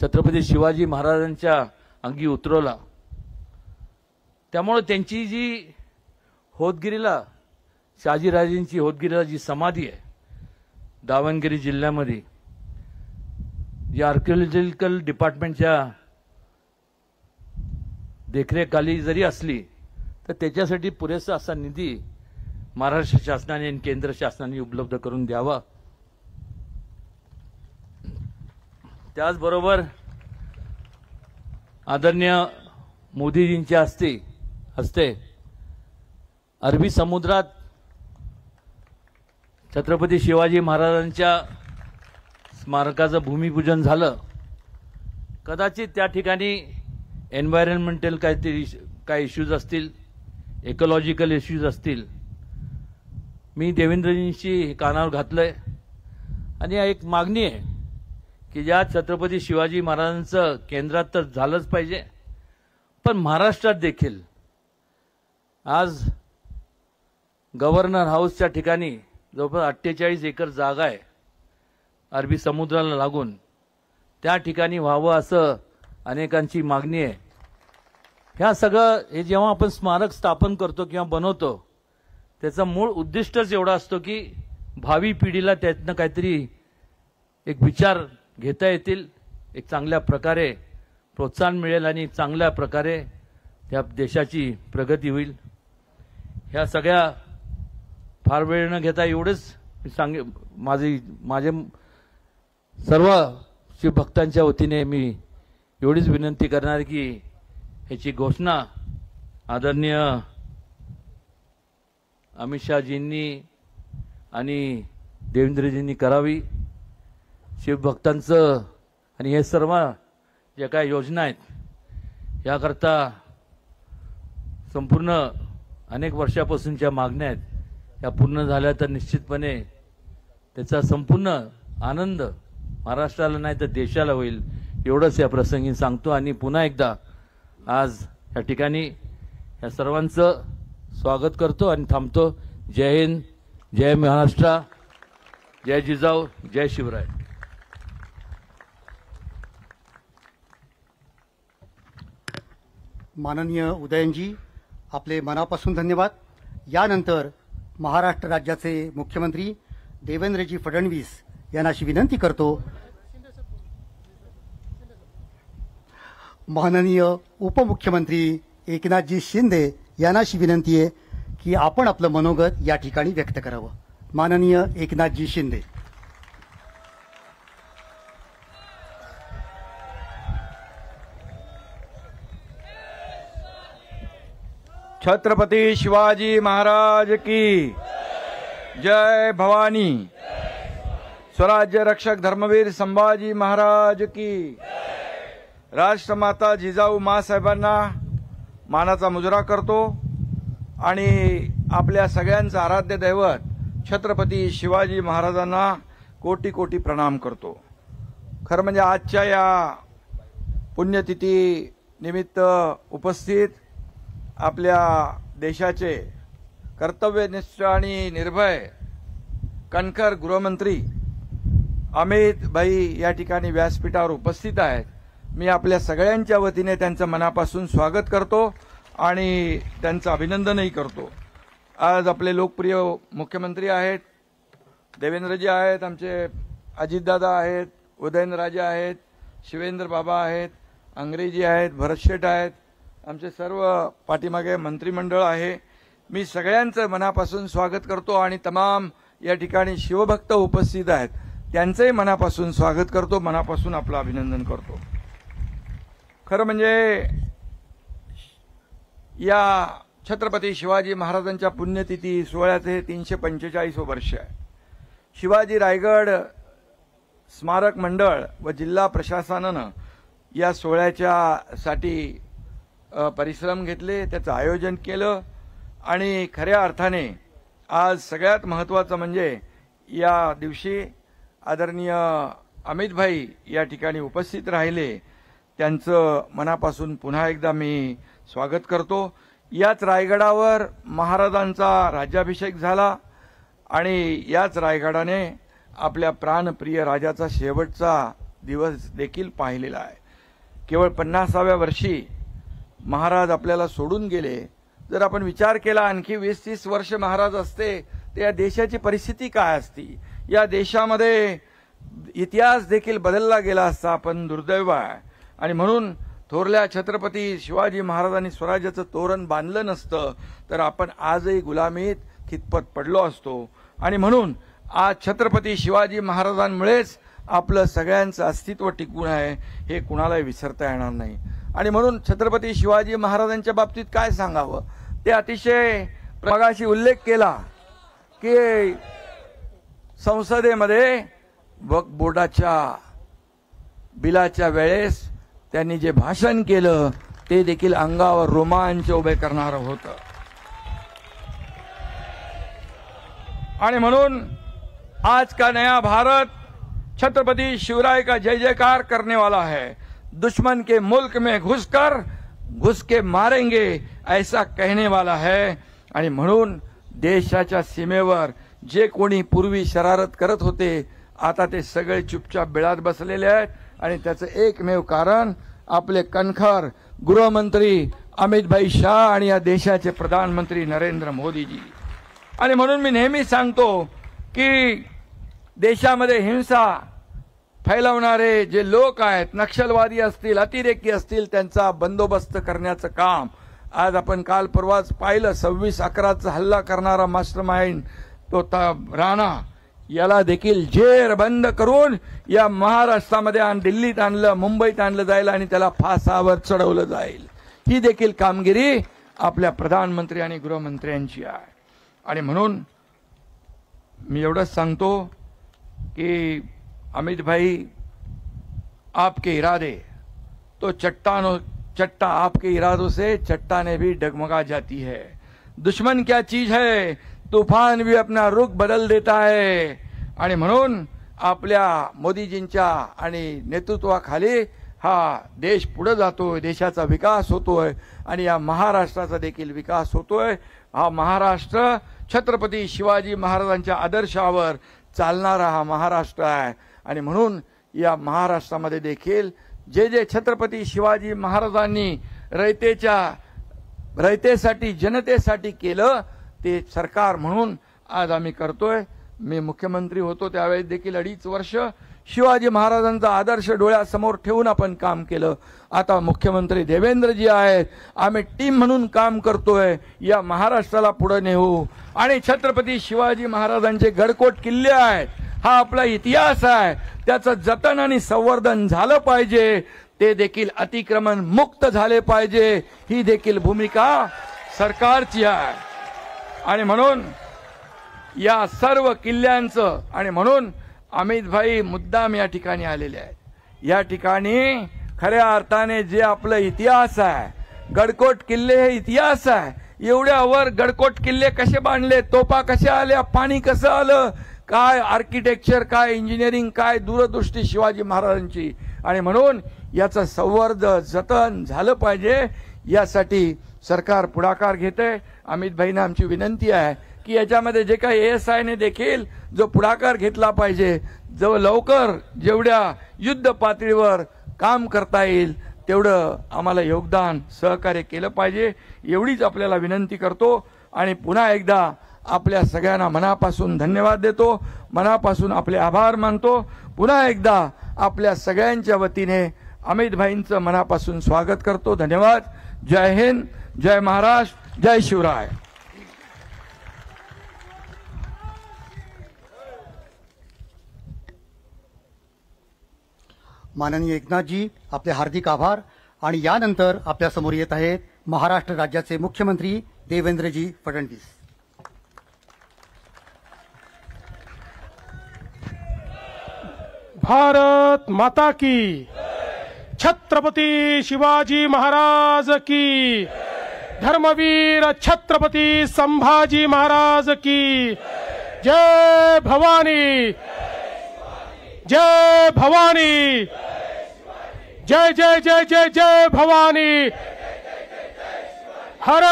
छत्रपती शिवाजी महाराजांच्या अंगी उतरवला. त्यामुळे त्यांची जी होतगिरीला, शहाजीराजेंची होतगिरीला जी समाधी आहे दावणगिरी जिल्ह्यामध्ये, जी आर्किओलॉजिकल डिपार्टमेंटच्या देखरेखाली जरी असली तर त्याच्यासाठी पुरेसा असा निधी महाराष्ट्र शासनाने आणि केंद्र शासनाने उपलब्ध करून द्यावा. त्याचबरोबर आदरणीय मोदीजींच्या हस्ते अरबी समुद्रात छत्रपती शिवाजी महाराजांच्या स्मारकाचं भूमिपूजन झालं. कदाचित त्या ठिकाणी एन्व्हायरमेंटल काही इश्यूज असतील, इकॉलॉजिकल इश्यूज असतील. मी देवेंद्रजींशी कानावर घातलंय आणि एक मागणी आहे की ज्या छत्रपती शिवाजी महाराजांचं केंद्रात तर झालंच पाहिजे, पण महाराष्ट्रात देखील आज गव्हर्नर हाऊसच्या ठिकाणी जवळपास 48 एकर जागा आहे अरबी समुद्राला लागून, त्या ठिकाणी व्हावं असं अनेकांची मागणी आहे. ह्या सगळं हे जेव्हा आपण स्मारक स्थापन करतो किंवा बनवतो, त्याचा मूळ उद्दिष्टच एवढा असतो की भावी पिढीला त्यातनं काहीतरी एक विचार घेता येतील, एक चांगल्या प्रकारे प्रोत्साहन मिळेल आणि चांगल्या प्रकारे त्या देशाची प्रगती होईल. ह्या सगळ्या फार वेळ न घेता एवढंच माझे सर्व शिवभक्तांच्या वतीने मी एवढीच विनंती करणार की ह्याची घोषणा आदरणीय अमित शहाजींनी आणि देवेंद्रजींनी करावी. शिवभक्तांचं आणि हे सर्व ज्या काय योजना आहेत याकरता संपूर्ण अनेक वर्षापासूनच्या मागण्या आहेत, या पूर्ण झाल्या तर निश्चितपणे त्याचा संपूर्ण आनंद महाराष्ट्राला नाही तर देशाला होईल, एवढंच या प्रसंगी सांगतो. आणि पुन्हा एकदा आज या ठिकाणी या सर्वांचं स्वागत करतो आणि थांबतो. जय हिंद, जय महाराष्ट्र, जय जिजाऊ, जय शिवराय. माननीय उदयनजी, आपले मनापासून धन्यवाद. यानंतर महाराष्ट्र राज्याचे मुख्यमंत्री देवेंद्रजी फडणवीस यांना अशी विनंती करतो. माननीय उपमुख्यमंत्री एकनाथजी शिंदे यांना अशी विनंती आहे की आपण आपलं मनोगत या ठिकाणी व्यक्त करावं. माननीय एकनाथजी शिंदे. छत्रपती शिवाजी महाराज की जय. भवानी. स्वराज्य रक्षक धर्मवीर संभाजी महाराज की. राष्ट्रमाता जिजाऊ माँसाहेबांना मानाचा मुजरा करतो आणि आपल्या सगळ्यांचं आराध्य दैवत छत्रपती शिवाजी महाराजांना कोटी कोटी प्रणाम करतो. खरं म्हणजे आजच्या या पुण्यतिथी निमित्त उपस्थित आपल्या देशाचे कर्तव्यनिष्ठ आणि निर्भय कणखर गृहमंत्री अमित भाई या ठिकाणी व्यासपीठावर उपस्थित आहेत. मी आपल्या सगळ्यांच्या वतीने त्यांचं मनापासून स्वागत करतो आणि त्यांचं अभिनंदनही करतो. आज आपले लोकप्रिय मुख्यमंत्री आहेत, देवेंद्रजी आहेत, आमचे अजितदादा आहेत, उदयनराजे आहेत, शिवेंद्र बाबा आहेत, अंग्रेजी आहेत, भरतशेठ आहेत, आमचे सर्व पाठीमागे मंत्रिमंडळ आहे. मी सगळ्यांचं मनापासून स्वागत करतो आणि तमाम या ठिकाणी शिवभक्त उपस्थित आहेत त्यांचंही मनापासून स्वागत करतो, मनापासून आपलं अभिनंदन करतो. खरं म्हणजे या छत्रपती शिवाजी महाराजांच्या पुण्यतिथी सोहळ्याचे हे 345 वर्ष आहे. शिवाजी रायगड स्मारक मंडळ व जिल्हा प्रशासनानं या सोहळ्याच्यासाठी परिश्रम घेतले, त्याचं आयोजन केलं आणि खऱ्या अर्थाने आज सगळ्यात महत्त्वाचं म्हणजे या दिवशी आदरणीय अमित भाई या ठिकाणी उपस्थित राहिले. त्यांचं मनापासून पुन्हा एकदा मी स्वागत करतो. याच रायगडावर महाराजांचा राज्याभिषेक झाला आणि याच रायगडाने आपल्या प्राणप्रिय राजाचा शेवटचा दिवस देखील पाहिलेला आहे. केवळ 50व्या वर्षी महाराज आपल्याला सोडून गेले. जर आपण विचार केला आणखी 20-30 वर्ष महाराज असते तर या देशाची परिस्थिती काय असती, या देशामध्ये इतिहास देखील बदलला गेला असता. पण दुर्दैव आहे आणि म्हणून थोरल्या छत्रपती शिवाजी महाराजांनी स्वराज्याचं तोरण बांधलं नसतं तर आपण आजही गुलामीत खितपत पडलो असतो. आणि म्हणून आज छत्रपती शिवाजी महाराजांमुळेच आपलं सगळ्यांचं अस्तित्व टिकून आहे हे कुणालाही विसरता येणार नाही. आणि म्हणून छत्रपती शिवाजी महाराजांच्या बाबतीत काय सांगावं, ते अतिशय प्रगाशी उल्लेख केला की संसदेमध्ये वक्फ बोर्डाच्या बिलाच्या वेळेस त्यांनी जे भाषण केलं ते देखील अंगावर रोमांच उभे करणारं होतं. आणि म्हणून आज का नया भारत छत्रपती शिवराय का जय जयकार करने वाला है. दुश्मन के मुल्क में घुस के मारेंगे ऐसा कहने वाला है. आणि म्हणून देशाच्या सीमेवर जे कोणी पूर्वी शरारत करत होते आता ते सगळे चुपचाप बिळात बसलेले आहेत. आणि त्याचं एकमेव कारण आपले कणखर गृहमंत्री अमितभाई शाह आणि या देशाचे प्रधानमंत्री नरेंद्र मोदीजी. आणि म्हणून मी नेहमी सांगतो की देशामध्ये हिंसा फैलवणारे जे लोक आहेत, नक्षलवादी असतील, अतिरेकी असतील, त्यांचा बंदोबस्त करण्याचं काम आज आपण काल परवाच पाहिलं. 26/11चा हल्ला करणारा मास्टरमाइंड तो राणा याला देखील जेरबंद करून या महाराष्ट्रामध्ये दिल्लीत आणलं, मुंबईत आणलं जाईल आणि त्याला फासावर चढवलं जाईल. ही देखील कामगिरी आपल्या प्रधानमंत्री आणि गृहमंत्र्यांची आहे. आणि म्हणून मी एवढंच सांगतो की अमित भाई, आपके इरादे तो चट्टा आपके इरादों से चट्टाने भी डगमगा जाती है. दुश्मन क्या चीज है, तूफान भी अपना रुख बदल देता है. आणि म्हणून आपल्या मोदीजींच्या आणि नेतृत्वाखाली हा देश पुढे जातोय, देशाचा विकास होतोय आणि या महाराष्ट्राचा देखील विकास होतोय. हा महाराष्ट्र छत्रपती शिवाजी महाराजांच्या आदर्शावर चालणारा हा महाराष्ट्र आहे. आणि म्हणून या महाराष्ट्रामध्ये देखील जे जे छत्रपती शिवाजी महाराजांनी रयतेसाठी जनतेसाठी केलं ते सरकार म्हणून आज आम्ही करतोय. मी मुख्यमंत्री होतो त्यावेळेस देखील 2.5 वर्ष शिवाजी महाराजांचा आदर्श डोळ्यासमोर ठेवून आपण काम केलं. आता मुख्यमंत्री देवेंद्रजी आहेत, आम्ही टीम म्हणून काम करतोय. या महाराष्ट्राला पुढे नेऊ आणि छत्रपती शिवाजी महाराजांचे गडकोट किल्ले आहेत, हा आपला इतिहास आहे, त्याचं जतन आणि संवर्धन झालं पाहिजे. ते देखील अतिक्रमण मुक्त झाले पाहिजे, ही देखील भूमिका सरकारची आहे. आणि म्हणून या सर्व किल्ल्यांचं आणि म्हणून अमित भाई मुद्दाम या ठिकाणी आलेले आहेत. या ठिकाणी खऱ्या अर्थाने जे आपलं इतिहास आहे, गडकोट किल्ले हे इतिहास आहे. एवढ्यावर गडकोट किल्ले कसे बांधले, तोफा कशा आल्या, पाणी कसं आलं, काय आर्किटेक्चर, काय इंजिनिअरिंग, काय दूरदृष्टी शिवाजी महाराजांची. आणि म्हणून याचं संवर्धन जतन झालं पाहिजे, यासाठी सरकार पुढाकार घेते. अमित भाईंना आमची विनंती आहे की याच्यामध्ये जे काही ASI ने देखील जो पुढाकार घेतला पाहिजे, जो लवकर जेवढ्या युद्ध पातळीवर काम करता येईल तेवढं आम्हाला योगदान सहकार्य केलं पाहिजे, एवढीच आपल्याला विनंती करतो. आणि पुन्हा एकदा आपल्या सगळ्यांना मनापासून धन्यवाद देतो, मनापासून आपले आभार मानतो. पुन्हा एकदा आपल्या सगळ्यांच्या वतीने अमित भाईंचं मनापासून स्वागत करतो. धन्यवाद. जय हिंद, जय महाराष्ट्र, जय शिवराय. माननीय एकनाथजी, आपले हार्दिक आभार. आणि यानंतर आपल्या समोर येत आहेत महाराष्ट्र राज्याचे मुख्यमंत्री देवेंद्रजी फडणवीस. भारत माता की, छत्रपती शिवाजी महाराज की, धर्मवीर छत्रपती संभाजी महाराज की. जय भवानी, जय भवानी, जय जय जय जय जय भवानी. हर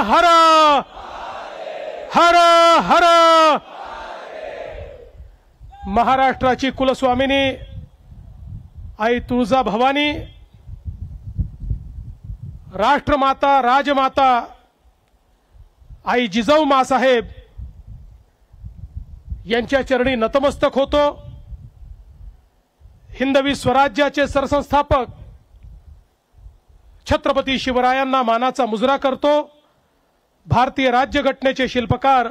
हर हर हर. महाराष्ट्राची कुलस्वामिनी आई तुळजा भवानी, राष्ट्रमाता राजमाता आई जिजाऊ मासाहेब यांच्या चरणी नतमस्तक होतो. हिंदवी स्वराज्याचे सरसंस्थापक छत्रपती शिवरायांना मानाचा मुजरा करतो. भारतीय राज्यघटनेचे शिल्पकार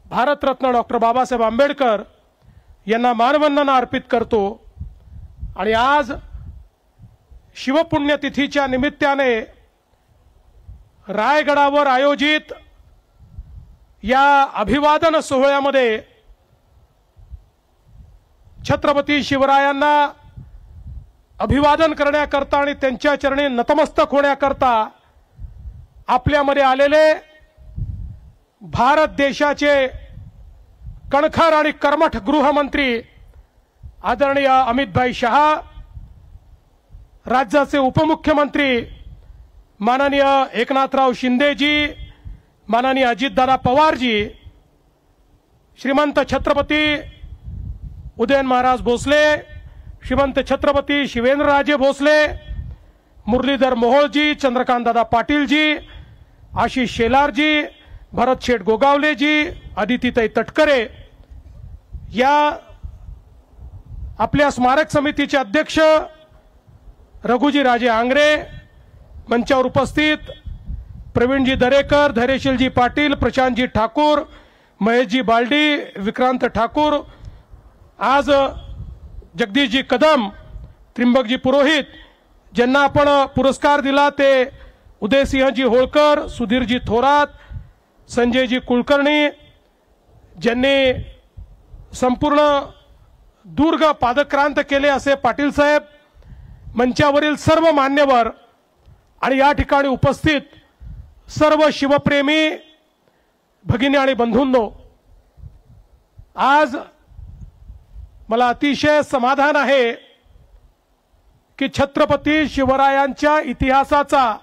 भारतरत्न डॉक्टर बाबासाहेब आंबेडकर यांना मानवंदना अर्पित करतो. आणि आज शिवपुण्यतिथीच्या निमित्ताने रायगडावर आयोजित या अभिवादन सोहळ्यामध्ये छत्रपती शिवरायांना अभिवादन करण्याकरता आणि त्यांच्या चरणी नतमस्तक होण्याकरता आपल्यामध्ये आलेले भारत देशाचे कणखर आणि कर्मठ गृहमंत्री आदरणीय अमितभाई शहा, राज्याचे उपमुख्यमंत्री माननीय एकनाथराव शिंदेजी, माननीय अजितदादा पवारजी, श्रीमंत छत्रपती उदयन महाराज भोसले, श्रीमंत छत्रपती शिवेंद्रराजे भोसले, मुरलीधर मोहोळजी, चंद्रकांतदादा पाटीलजी, आशिष शेलारजी, भरत शेठ गोगावलेजी, अदितीताई तटकरे, या आपल्या स्मारक समितीचे अध्यक्ष रघुजी राजे आंग्रे, मंचावर उपस्थित प्रवीणजी दरेकर, धैर्यशीलजी पाटील, प्रशांतजी ठाकूर, महेशजी बालडी, विक्रांत ठाकूर, आज जगदीशजी कदम, त्रिंबकजी पुरोहित, ज्यांना आपण पुरस्कार दिला ते उदयसिंहजी होळकर, सुधीरजी थोरात, संजयजी कुलकर्णी, ज्यांनी संपूर्ण दुर्ग पादक्रांत केले असे पाटील साहेब, मंचावरील सर्व मान्यवर आणि या ठिकाणी उपस्थित सर्व शिवप्रेमी भगिनी आणि बंधूंनो, आज मला अतिशय समाधान आहे की छत्रपती शिवरायांच्या इतिहासाचा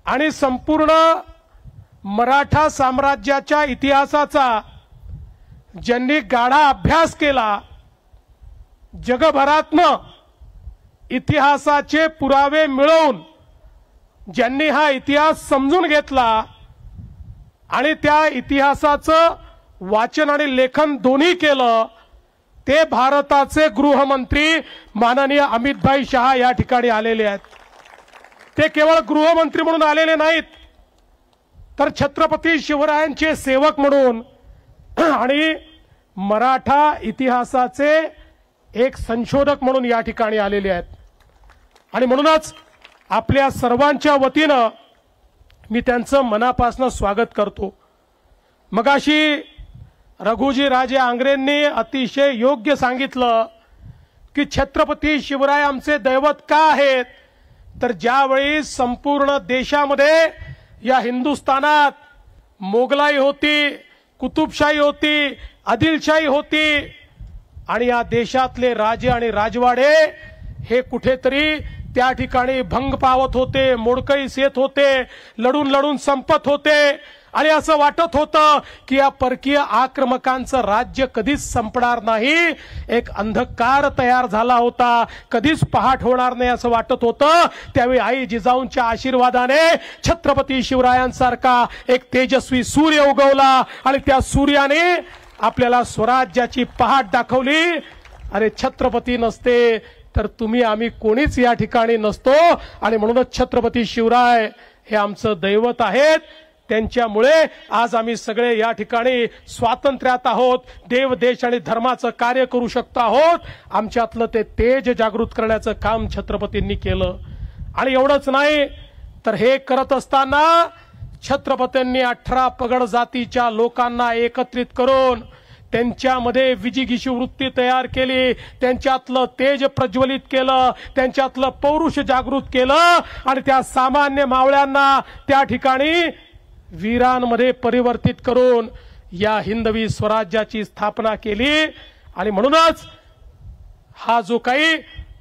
आणि संपूर्ण मराठा साम्राज्याच्या इतिहासाचा ज्यांनी गाढा अभ्यास केला, जगभरातनं इतिहासाचे पुरावे मिळवून ज्यांनी हा इतिहास समजून घेतला आणि त्या इतिहासाचं वाचन आणि लेखन दोन्ही केलं, ते भारताचे गृहमंत्री माननीय अमितभाई शहा या ठिकाणी आलेले आहेत. ते केवळ गृहमंत्री म्हणून आलेले नाहीत, तर छत्रपती शिवरायांचे सेवक म्हणून आणि मराठा इतिहासाचे एक संशोधक म्हणून या ठिकाणी आलेले आहेत. आणि म्हणूनच आपल्या सर्वांच्या वतीनं मी त्यांचं मनापासून स्वागत करतो. मगाशी रघुजी राजे आंग्रेंनी अतिशय योग्य सांगितलं की छत्रपती शिवराय आमचे दैवत का आहेत, तर ज्यावेळी संपूर्ण देशामध्ये या हिंदुस्थानात मोगलाई होती, कुतुबशाही होती, आदिलशाही होती आणि या देशातले राजे आणि राजवाडे हे कुठेतरी त्या ठिकाणी भंग पावत होते, मोडकळीस येत होते, लढून लढून संपत होते आणि असं वाटत होतं की या परकीय आक्रमकांचं राज्य कधीच संपणार नाही. एक अंधकार तयार झाला होता, कधीच पहाट होणार नाही असं वाटत होतं. त्यावेळी आई जिजाऊंच्या आशीर्वादाने छत्रपती शिवरायांसारखा एक तेजस्वी सूर्य उगवला आणि त्या सूर्याने आपल्याला स्वराज्याची पहाट दाखवली. अरे छत्रपती नसते तर तुम्ही आम्ही कोणीच या ठिकाणी नसतो. आणि म्हणूनच छत्रपती शिवराय हे आमचं दैवत आहेत. त्यांच्यामुळे आज आम्ही सगळे या ठिकाणी स्वातंत्र्यात आहोत, देव देश आणि धर्माचं कार्य करू शकतो आहोत. आमच्यातलं ते तेज जागृत करण्याचं काम छत्रपतींनी केलं. आणि एवढंच नाही तर हे करत असताना छत्रपतींनी 18 पगड जातीच्या लोकांना एकत्रित करून त्यांच्यामध्ये विजिगीषू वृत्ती तयार केली, त्यांच्यातलं तेज प्रज्वलित केलं, त्यांच्यातलं पौरुष जागृत केलं आणि त्या सामान्य मावळ्यांना त्या ठिकाणी वीरांमध्ये परिवर्तित करून या हिंदवी स्वराज्याची स्थापना केली. आणि म्हणूनच हा जो काही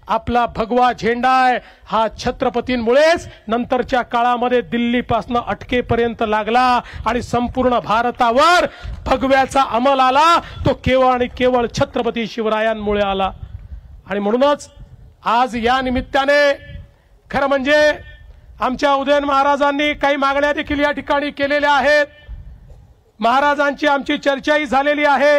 आपला भगवा झेंडा आहे हा छत्रपतींमुळेच नंतरच्या काळामध्ये दिल्लीपासून अटकेपर्यंत लागला आणि संपूर्ण भारतावर भगव्याचा अंमल आला. तो केवळ आणि केवळ छत्रपती शिवरायांमुळे आला. आणि म्हणूनच आज या निमित्ताने खरं म्हणजे आमच्या उदयन महाराजांनी काही मागण्या देखील या ठिकाणी केलेल्या आहेत. महाराजांची आमची चर्चाही झालेली आहे.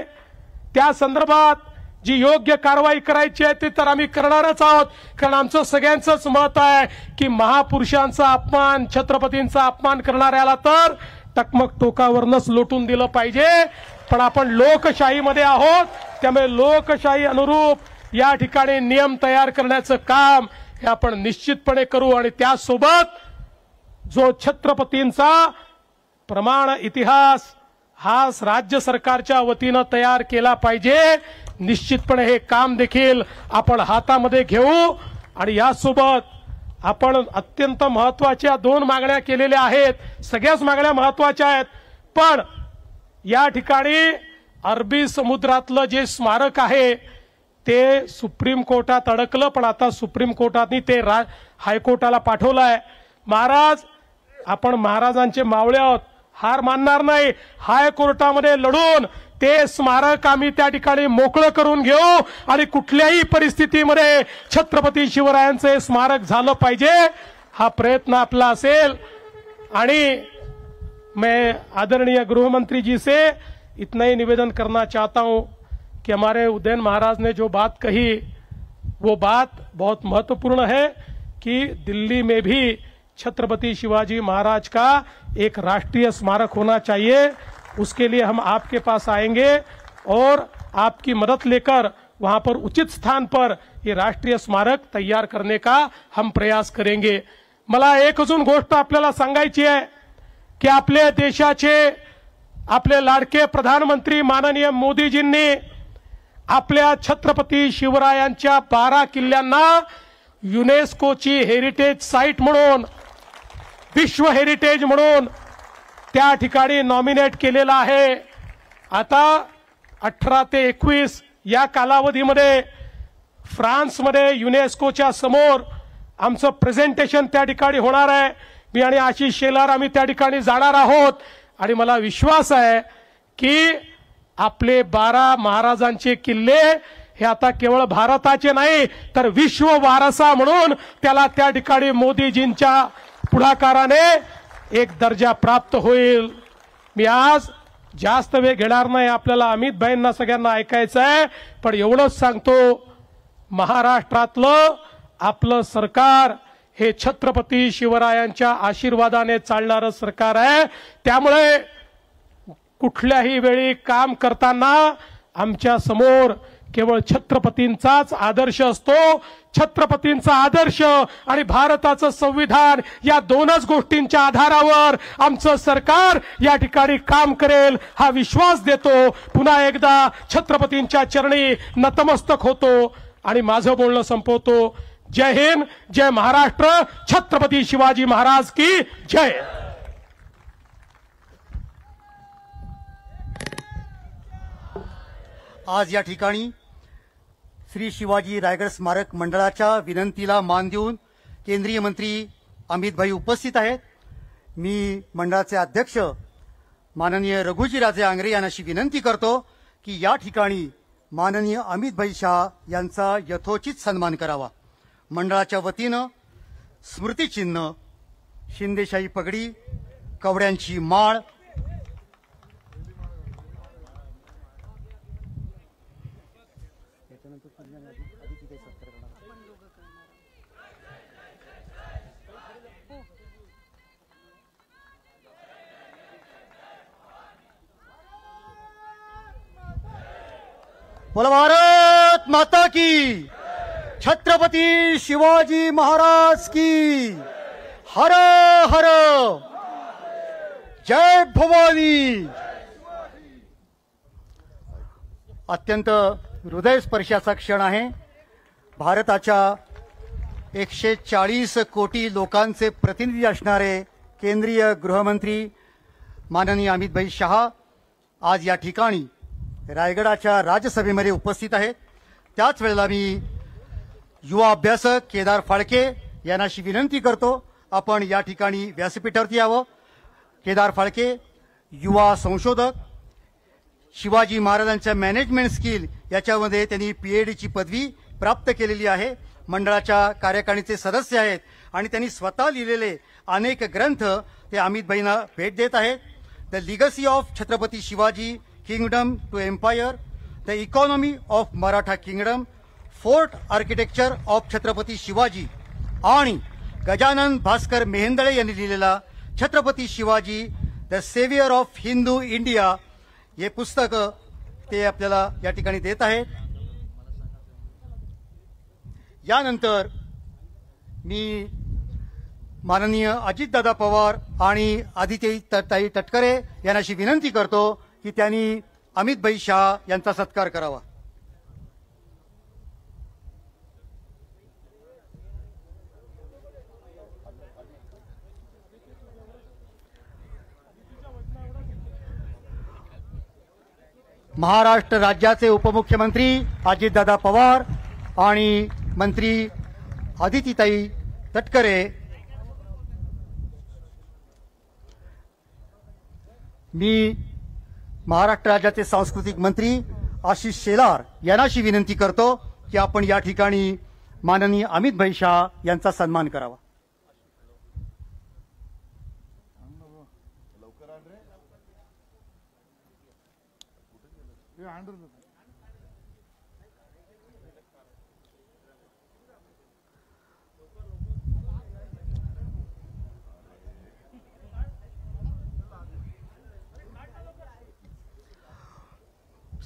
त्या संदर्भात जी योग्य कारवाई करायची आहे ती तर आम्ही करणारच आहोत. कारण आमचं सगळ्यांचंच मत आहे की महापुरुषांचा अपमान, छत्रपतींचा अपमान करणाऱ्याला तर टकमक टोकावरनच लोटून दिलं पाहिजे. पण आपण लोकशाहीमध्ये आहोत, त्यामुळे लोकशाही अनुरूप या ठिकाणी नियम तयार करण्याचं काम हे आपण निश्चितपणे करू. आणि त्यासोबत जो छत्रपतींचा प्रमाण इतिहास हा राज्य सरकारच्या वतीनं तयार केला पाहिजे. निश्चितपणे हे काम देखील आपण हातामध्ये घेऊ. आणि यासोबत आपण अत्यंत महत्त्वाच्या 2 मागण्या केलेल्या आहेत. सगळ्याच मागण्या महत्त्वाच्या आहेत, पण या ठिकाणी अरबी समुद्रातलं जे स्मारक आहे ते सुप्रीम कोर्टात अडकलं, पण आता सुप्रीम कोर्टाने ते हायकोर्टाला पाठवलं आहे. महाराज, आपण महाराजांचे मावळे आहोत, हार मानणार नाही. हायकोर्टामध्ये लढून ते स्मारक आम्ही त्या ठिकाणी मोकळं करून घेऊ आणि कुठल्याही परिस्थितीमध्ये छत्रपती शिवरायांचे स्मारक झालं पाहिजे हा प्रयत्न आपला असेल. आणि मैं आदरणीय गृहमंत्री जी से इतना ही निवेदन करना चाहता हूं कि हमारे उदयन महाराज ने जो बात कही वो बात बहुत महत्वपूर्ण है कि दिल्ली में भी छत्रपति शिवाजी महाराज का एक राष्ट्रीय स्मारक होना चाहिए। उसके लिए हम आपके पास आएंगे और आपकी मदद लेकर वहां पर उचित स्थान पर ये राष्ट्रीय स्मारक तैयार करने का हम प्रयास करेंगे। मला एक अजून गोष्ट आपल्याला सांगायची आहे की आपल्या देशाचे आपले लाडके प्रधानमंत्री माननीय मोदीजींनी आपल्या छत्रपती शिवरायांच्या 12 किल्ल्यांना युनेस्कोची हेरिटेज साइट म्हणून, विश्व हेरिटेज म्हणून त्या ठिकाणी नॉमिनेट केलेला आहे। आता 18 ते 21 या कालावधीमध्ये फ्रान्समध्ये युनेस्कोच्या समोर आमचं प्रेझेंटेशन त्या ठिकाणी होणार आहे। मी आणि आशिष शेलार आम्ही त्या ठिकाणी जाणार आहोत आणि मला विश्वास आहे की आपले 12 महाराजांचे किल्ले हे आता केवळ भारताचे नाही तर विश्व वारसा म्हणून त्याला त्या ठिकाणी मोदीजींच्या पुढाकाराने एक दर्जा प्राप्त होईल। मी आज जास्त वेळ घेणार नाही, आपल्याला अमित भाईंना सगळ्यांना ऐकायचं आहे, पण एवढंच सांगतो, महाराष्ट्रातलं आपलं सरकार हे छत्रपती शिवरायांच्या आशीर्वादाने चालणारं सरकार आहे। त्यामुळे कुठल्याही वेळी काम करताना आमच्या समोर केवळ छत्रपतींचाच आदर्श असतो। छत्रपतींचा आदर्श आणि भारताचं संविधान या दोनच गोष्टींच्या आधारावर आमचं सरकार या ठिकाणी काम करेल हा विश्वास देतो। पुन्हा एकदा छत्रपतींच्या चरणी नतमस्तक होतो आणि माझं बोलणं संपवतो। जय हिंद, जय महाराष्ट्र, छत्रपती शिवाजी महाराज की जय। आज या ठिकाणी श्री शिवाजी रायगड स्मारक मंडळाच्या विनंतीला मान देऊन केंद्रीय मंत्री अमित भाई उपस्थित आहेत। मी मंडळाचे अध्यक्ष माननीय रघुजीराजे आंग्रे यांना अशी विनंती करतो की या ठिकाणी माननीय अमित भाई शाह यांचा यथोचित सन्मान करावा। मंडळाच्या वतीनं स्मृतिचिन्ह, शिंदेशाही पगडी, कवड्यांची माळ, बोला भारत माता की, छत्रपती शिवाजी महाराज की, हर हर, जय भवानी। अत्यंत हृदयस्पर्शाचा क्षण आहे। भारताच्या 140 कोटी लोकांचे प्रतिनिधी असणारे केंद्रीय गृहमंत्री माननीय अमित भाई शाह आज या ठिकाणी रायगडाच्या राज्यसभेमध्ये उपस्थित आहेत। त्याच वेळेला मी युवा अभ्यासक केदार फाळके यांना अशी विनंती करतो, आपण या ठिकाणी व्यासपीठावरती यावं। केदार फाळके युवा संशोधक, शिवाजी महाराजांच्या मॅनेजमेंट स्किल याच्यामध्ये त्यांनी PhD पदवी प्राप्त केलेली आहे। मंडळाच्या कार्यकारिणीचे सदस्य आहेत आणि त्यांनी स्वतः लिहिलेले अनेक ग्रंथ ते अमित भाईंना भेट देत आहेत। The legacy of Chhatrapati Shivaji, kingdom to empire, the economy of Maratha kingdom, fort architecture of Chhatrapati Shivaji आणि गजानन भास्कर मेहेंदळे यांनी लिहिलेला Chhatrapati Shivaji the saviour of Hindu India हे पुस्तक ते आपल्याला या ठिकाणी देत आहेत। यानंतर मी माननीय अजितदादा पवार आणि आदित्यताई तटकरे यांना अशी विनंती करतो की त्यांनी अमित भाई शाह यांचा सत्कार करावा। महाराष्ट्र राज्याचे उपमुख्यमंत्री अजितदादा पवार आणि मंत्री आदित्यताई तटकरे, मी महाराष्ट्र राज्याचे सांस्कृतिक मंत्री आशिष शेलार यांना अशी विनंती करतो की आपण या ठिकाणी माननीय अमित भाई शाह यांचा सन्मान करावा।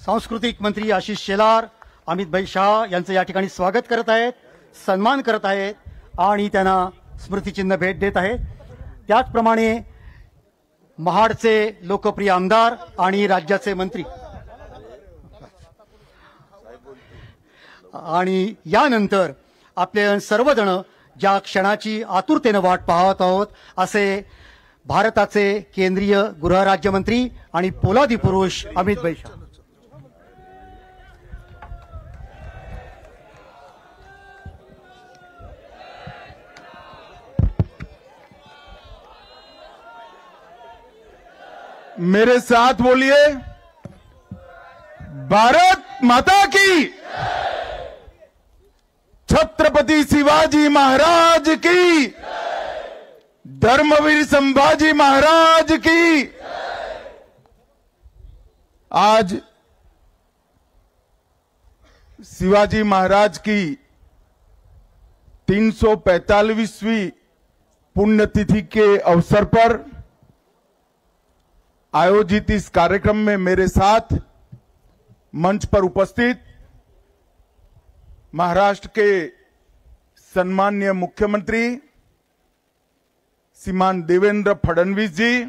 सांस्कृतिक मंत्री आशिष शेलार अमित भाई शाह यांचं या ठिकाणी स्वागत करत आहेत, सन्मान करत आहेत आणि त्यांना स्मृतिचिन्ह भेट देत आहेत. त्याचप्रमाणे महाडचे लोकप्रिय आमदार आणि राज्याचे मंत्री आणि यानंतर आपले सर्वजण ज्या क्षणाची आतुरतेने वाट पाहत आहोत असे भारताचे केंद्रीय गृहराज्यमंत्री आणि पोलादी पुरुष अमित भाई शाह. मेरे साथ बोलिए, भारत माता की, छत्रपति शिवाजी महाराज की, धर्मवीर संभाजी महाराज की. आज शिवाजी महाराज की 345वीं पुण्यतिथि के अवसर पर आयोजित इस कार्यक्रम में मेरे साथ मंच पर उपस्थित महाराष्ट्र के सम्माननीय मुख्यमंत्री श्रीमान देवेंद्र फडणवीस जी,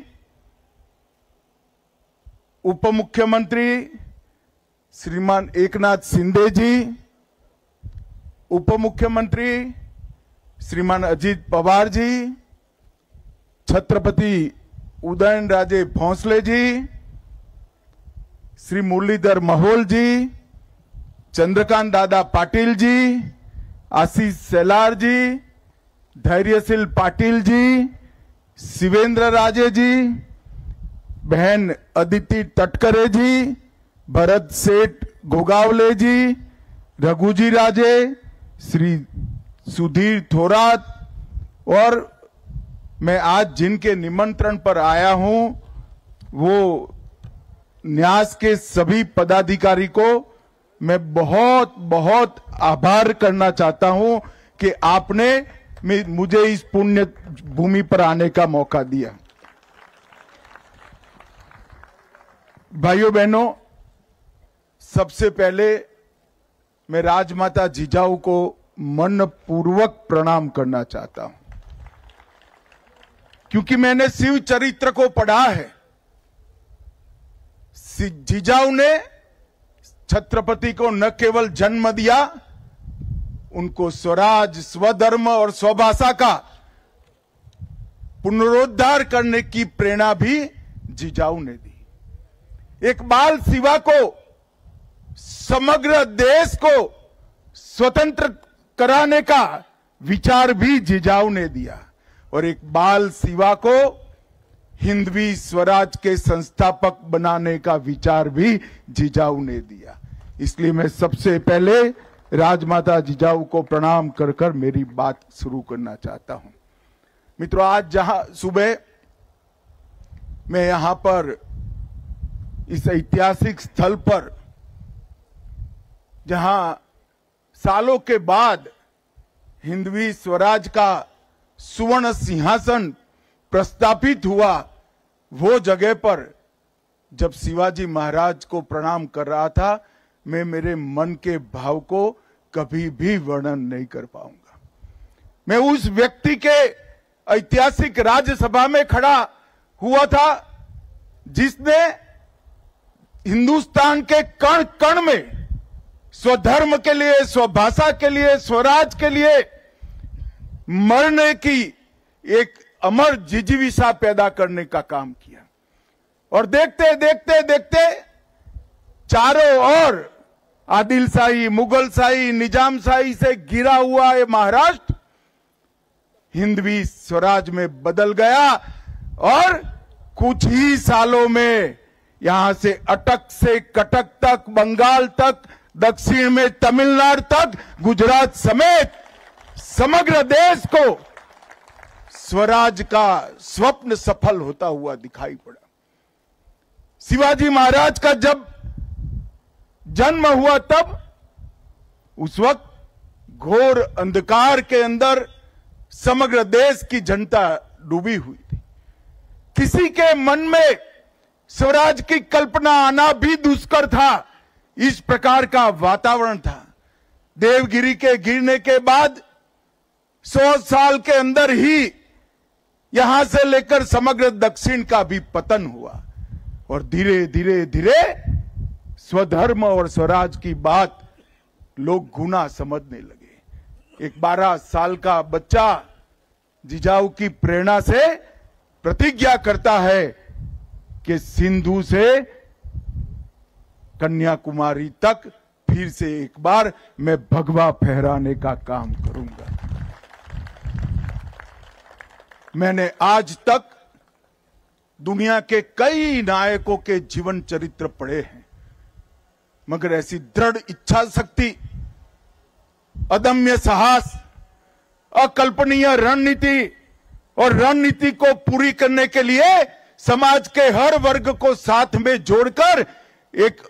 उप मुख्यमंत्री श्रीमान एकनाथ शिंदे जी, उप मुख्यमंत्री श्रीमान अजित पवार जी, छत्रपति उदयनराजे भोंसले जी, श्री मुरलीधर महोल जी, चंद्रकांत दादा पाटिल जी, आशीष शेलार जी, धैर्यशील पाटिल जी, शिवेंद्र राजे जी, बहन अदिति तटकरे जी, भरत सेठ गोगावले जी, रघुजी राजे, श्री सुधीर थोरात और मैं आज जिनके निमंत्रण पर आया हूं वो न्यास के सभी पदाधिकारी को मैं बहुत बहुत आभार करना चाहता हूं कि आपने मुझे इस पुण्य भूमि पर आने का मौका दिया. भाइयों बहनों, सबसे पहले मैं राजमाता जिजाऊ को मनपूर्वक प्रणाम करना चाहता हूं, क्योंकि मैंने शिव चरित्र को पढ़ा है. जिजाऊ ने छत्रपति को न केवल जन्म दिया, उनको स्वराज, स्वधर्म और स्वभाषा का पुनरुद्धार करने की प्रेरणा भी जिजाऊ ने दी. एक बाल शिवा को, समग्र देश को स्वतंत्र कराने का विचार भी जिजाऊ ने दिया और एक बाल शिवा को हिंदवी स्वराज के संस्थापक बनाने का विचार भी जिजाऊ ने दिया. इसलिए मैं सबसे पहले राजमाता जिजाऊ को प्रणाम कर कर मेरी बात शुरू करना चाहता हूं. मित्रों, आज जहां सुबह मैं यहां पर इस ऐतिहासिक स्थल पर, जहां सालों के बाद हिंदवी स्वराज का सुवर्ण सिंहासन प्रस्थापित हुआ, वो जगह पर जब शिवाजी महाराज को प्रणाम कर रहा था, मैं मेरे मन के भाव को कभी भी वर्णन नहीं कर पाऊंगा. मैं उस व्यक्ति के ऐतिहासिक राज्यसभा में खड़ा हुआ था जिसने हिंदुस्तान के कण कण में स्वधर्म के लिए, स्वभाषा के लिए, स्वराज के लिए मरने की एक अमर जिजीविषा पैदा करने का काम किया. और देखते देखते देखते चारों ओर आदिलशाही, मुगलशाही, निजामशाही से घिरा हुआ ये महाराष्ट्र हिंदवी स्वराज में बदल गया और कुछ ही सालों में यहां से अटक से कटक तक, बंगाल तक, दक्षिण में तमिलनाडु तक, गुजरात समेत समग्र देश को स्वराज का स्वप्न सफल होता हुआ दिखाई पड़ा. शिवाजी महाराज का जब जन्म हुआ तब उस वक्त घोर अंधकार के अंदर समग्र देश की जनता डूबी हुई थी. किसी के मन में स्वराज की कल्पना आना भी दुष्कर था, इस प्रकार का वातावरण था। देवगिरी के गिरने के बाद 100 साल के अंदर ही यहां से लेकर समग्र दक्षिण का भी पतन हुआ और धीरे धीरे धीरे स्वधर्म और स्वराज की बात लोग गुना समझने लगे। एक 12 साल का बच्चा जिजाऊ की प्रेरणा से प्रतिज्ञा करता है कि सिंधु से कन्याकुमारी तक फिर से एक बार मैं भगवा फहराने का काम करूंगा। मैंने आज तक दुनिया के कई नायकों के जीवन चरित्र पढ़े हैं, मगर ऐसी दृढ़ इच्छा शक्ति, अदम्य साहस, अकल्पनीय रणनीति और रणनीति को पूरी करने के लिए समाज के हर वर्ग को साथ में जोड़कर एक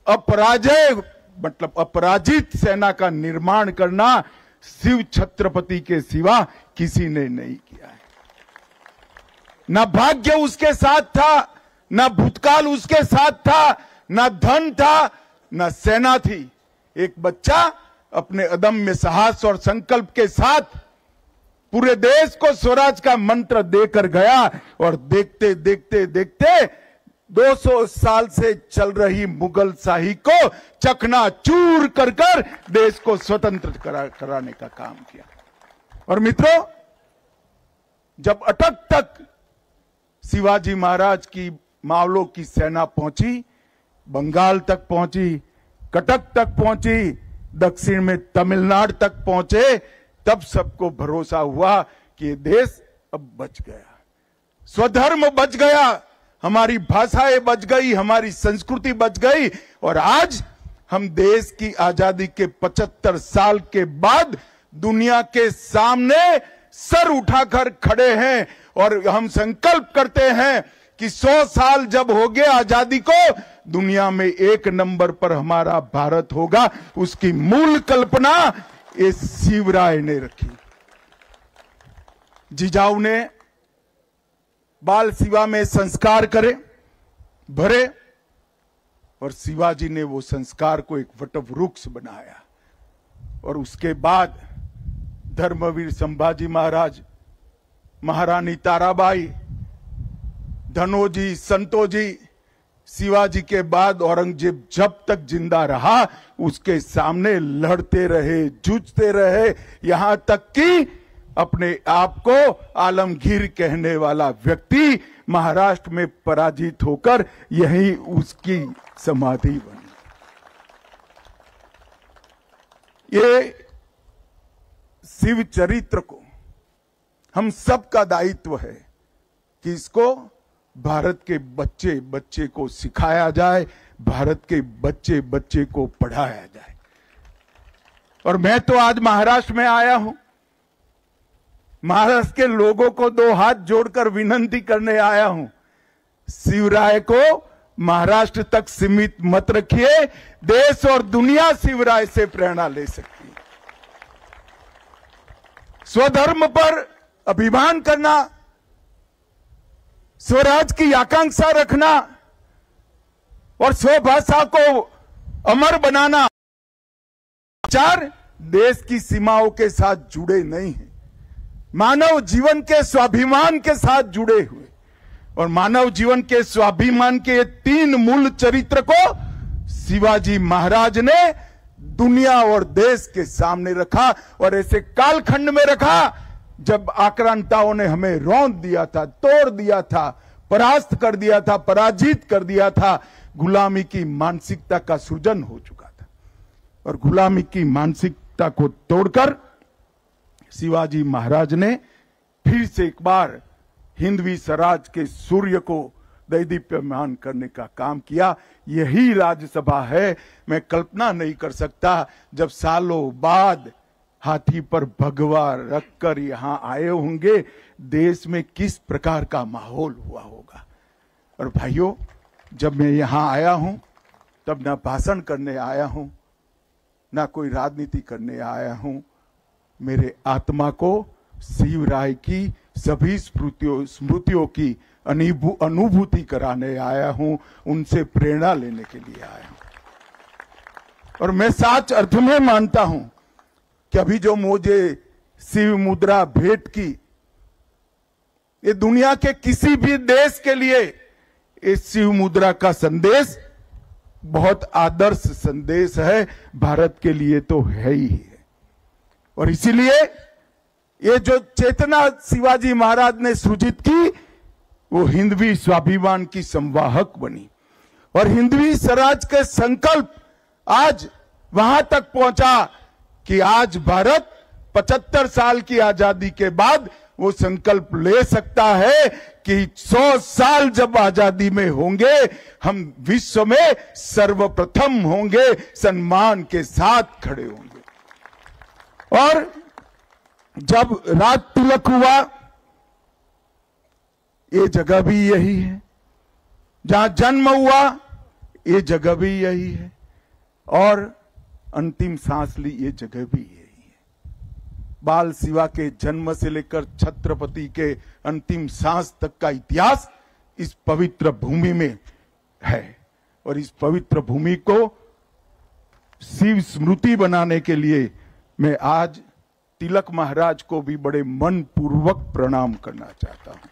अपराजय मतलब अपराजित सेना का निर्माण करना शिव छत्रपति के सिवा किसी ने नहीं किया है। न भाग्य उसके साथ था, न भूतकाल उसके साथ था, न धन था, न सेना थी। एक बच्चा अपने अदम्य साहस और संकल्प के साथ पूरे देश को स्वराज का मंत्र देकर गया और देखते देखते देखते 200 साल से चल रही मुगल शाही को चकनाचूर कर कर देश को स्वतंत्र कराने का काम किया। और मित्रों, जब अटक तक शिवाजी महाराज की मावलों की सेना पहुंची, बंगाल तक पहुंची, कटक तक पहुंची, दक्षिण में तमिलनाडु तक पहुंचे, तब सबको भरोसा हुआ कि ये देश अब बच गया, स्वधर्म बच गया, हमारी भाषाएं बच गई, हमारी संस्कृति बच गई। और आज हम देश की आजादी के 75 साल के बाद दुनिया के सामने सर उठाकर खड़े हैं और हम संकल्प करते हैं कि 100 साल जब हो गए आजादी को, दुनिया में 1 नंबर पर हमारा भारत होगा। उसकी मूल कल्पना इस शिवराय ने रखी। जिजाऊ ने बाल शिवा में संस्कार भरे और शिवाजी ने वो संस्कार को एक वटवृक्ष बनाया। और उसके बाद धर्मवीर संभाजी महाराज, महारानी ताराबाई, धनोजी, संतोजी, शिवाजी के बाद औरंगजेब जब तक जिंदा रहा उसके सामने लड़ते रहे, जूझते रहे, यहां तक कि अपने आप को आलमगीर कहने वाला व्यक्ति महाराष्ट्र में पराजित होकर यही उसकी समाधि बनी। ये शिव चरित्र को हम सबका दायित्व है कि इसको भारत के बच्चे बच्चे को सिखाया जाए, भारत के बच्चे बच्चे को पढ़ाया जाए। और मैं तो आज महाराष्ट्र में आया हूं, महाराष्ट्र के लोगों को 2 हाथ जोड़कर विनती करने आया हूं, शिवराय को महाराष्ट्र तक सीमित मत रखिए, देश और दुनिया शिवराय से प्रेरणा ले सकती है। स्वधर्म पर अभिमान करना, स्वराज की आकांक्षा रखना और स्वभाषा को अमर बनाना विचार देश की सीमाओं के साथ जुड़े नहीं हैं, मानव जीवन के स्वाभिमान के साथ जुड़े हुए। और मानव जीवन के स्वाभिमान के 3 मूल चरित्र को शिवाजी महाराज ने दुनिया और देश के सामने रखा और ऐसे कालखंड में रखा जब आक्रांताओं ने हमें रौंद दिया था, तोड़ दिया था, परास्त कर दिया था, पराजित कर दिया था। गुलामी की मानसिकता का सृजन हो चुका था और गुलामी की मानसिकता को तोड़कर शिवाजी महाराज ने फिर से एक बार हिंदवी स्वराज के सूर्य को दैदीप्यमान करने का काम किया। यही राज्यसभा है। मैं कल्पना नहीं कर सकता जब सालों बाद हाथी पर भगवा रखकर यहां आए होंगे, देश में किस प्रकार का माहौल हुआ होगा। और भाइयों, जब मैं यहां आया हूं तब ना भाषण करने आया हूं, ना कोई राजनीति करने आया हूं, मेरे आत्मा को शिवराय की सभी स्मृतियों की अनुभूति कराने आया हूं, उनसे प्रेरणा लेने के लिए आया हूं। और मैं सच अर्थ में मानता हूं कि अभी जो मुझे शिव मुद्रा भेंट की, ये दुनिया के किसी भी देश के लिए इस शिव मुद्रा का संदेश बहुत आदर्श संदेश है, भारत के लिए तो है ही है। और इसीलिए ये जो चेतना शिवाजी महाराज ने सृजित की, वो हिंदवी स्वाभिमान की संवाहक बनी और हिंदवी स्वराज के संकल्प आज वहां तक पहुंचा कि आज भारत 75 साल की आजादी के बाद वो संकल्प ले सकता है कि 100 साल जब आजादी में होंगे, हम विश्व में सर्वप्रथम होंगे, सम्मान के साथ खड़े होंगे। और जब राज तिलक हुआ, ये जगह भी यही है, जहां जन्म हुआ ये जगह भी यही है, और अंतिम सांस ली ये जगह भी यही है। बाल शिवा के जन्म से लेकर छत्रपति के अंतिम सांस तक का इतिहास इस पवित्र भूमि में है, और इस पवित्र भूमि को शिव स्मृति बनाने के लिए मैं आज तिलक महाराज को भी बड़े मन पूर्वक प्रणाम करना चाहता हूं।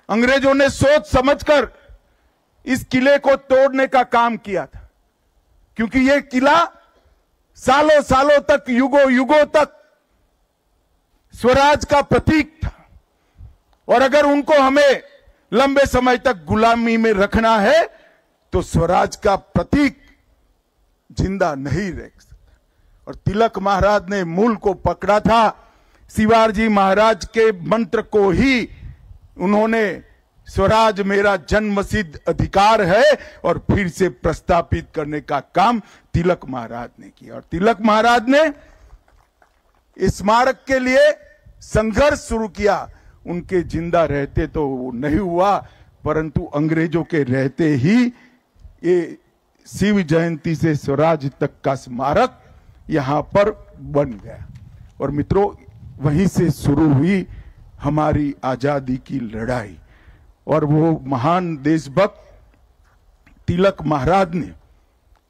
अंग्रेजों ने सोच समझकर इस किले को तोड़ने का काम किया था, क्योंकि यह किला सालों सालों तक, युगों युगों तक स्वराज का प्रतीक था, और अगर उनको हमें लंबे समय तक गुलामी में रखना है तो स्वराज का प्रतीक जिंदा नहीं रह सकता। और तिलक महाराज ने मूल को पकड़ा था, शिवाजी महाराज के मंत्र को ही उन्होंने स्वराज मेरा जन्मसिद्ध अधिकार है और फिर से प्रस्तापित करने का काम तिलक महाराज ने किया। और तिलक महाराज ने इस स्मारक के लिए संघर्ष शुरू किया। उनके जिंदा रहते तो वो नहीं हुआ, परंतु अंग्रेजों के रहते ही ये शिव जयंती से स्वराज तक का स्मारक यहां पर बन गया। और मित्रों, वहीं से शुरू हुई हमारी आजादी की लड़ाई, और वो महान देशभक्त तिलक महाराज ने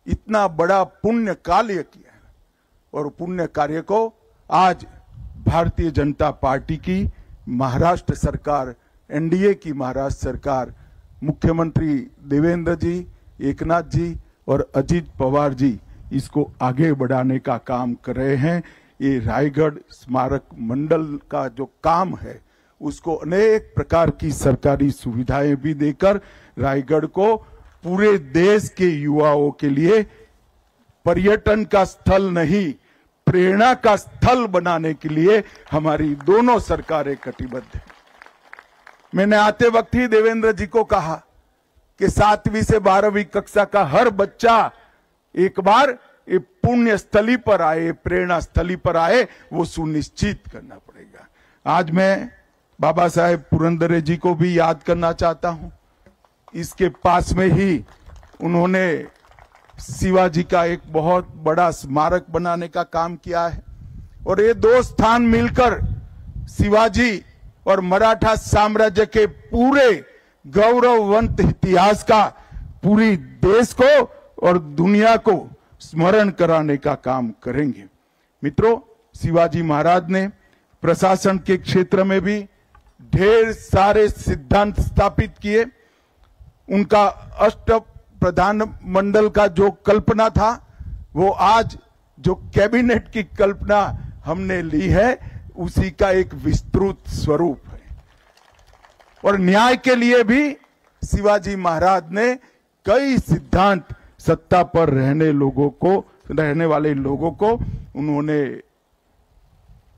इतना बड़ा पुण्य कार्य किया, और पुण्य कार्य को आज भारतीय जनता पार्टी की महाराष्ट्र सरकार, एनडीए की महाराष्ट्र सरकार, मुख्यमंत्री देवेंद्र जी, एकनाथ जी और अजित पवार जी इसको आगे बढ़ाने का काम कर रहे हैं। ये रायगढ़ स्मारक मंडल का जो काम है, उसको अनेक प्रकार की सरकारी सुविधाएं भी देकर रायगढ़ को पूरे देश के युवाओं के लिए पर्यटन का स्थल नहीं, प्रेरणा का स्थल बनाने के लिए हमारी दोनों सरकारें कटिबद्ध हैं। मैंने आते वक्त ही देवेंद्र जी को कहा कि 7वीं से 12वीं कक्षा का हर बच्चा एक बार ये पुण्य स्थली पर आए, प्रेरणा स्थली पर आए, वो सुनिश्चित करना पड़ेगा। आज मैं बाबा साहेब पुरंदरे जी को भी याद करना चाहता हूं। इसके पास में ही उन्होंने शिवाजी का एक बहुत बड़ा स्मारक बनाने का काम किया है, और ये दो स्थान मिलकर शिवाजी और मराठा साम्राज्य के पूरे गौरववंत इतिहास का पूरी देश को और दुनिया को स्मरण कराने का काम करेंगे। मित्रों, शिवाजी महाराज ने प्रशासन के क्षेत्र में भी ढेर सारे सिद्धांत स्थापित किए। उनका अष्ट प्रधान मंडल का जो कल्पना था, वो आज जो कैबिनेट की कल्पना हमने ली है, उसी का एक विस्तृत स्वरूप है। और न्याय के लिए भी शिवाजी महाराज ने कई सिद्धांत सत्ता पर रहने वाले लोगों को उन्होंने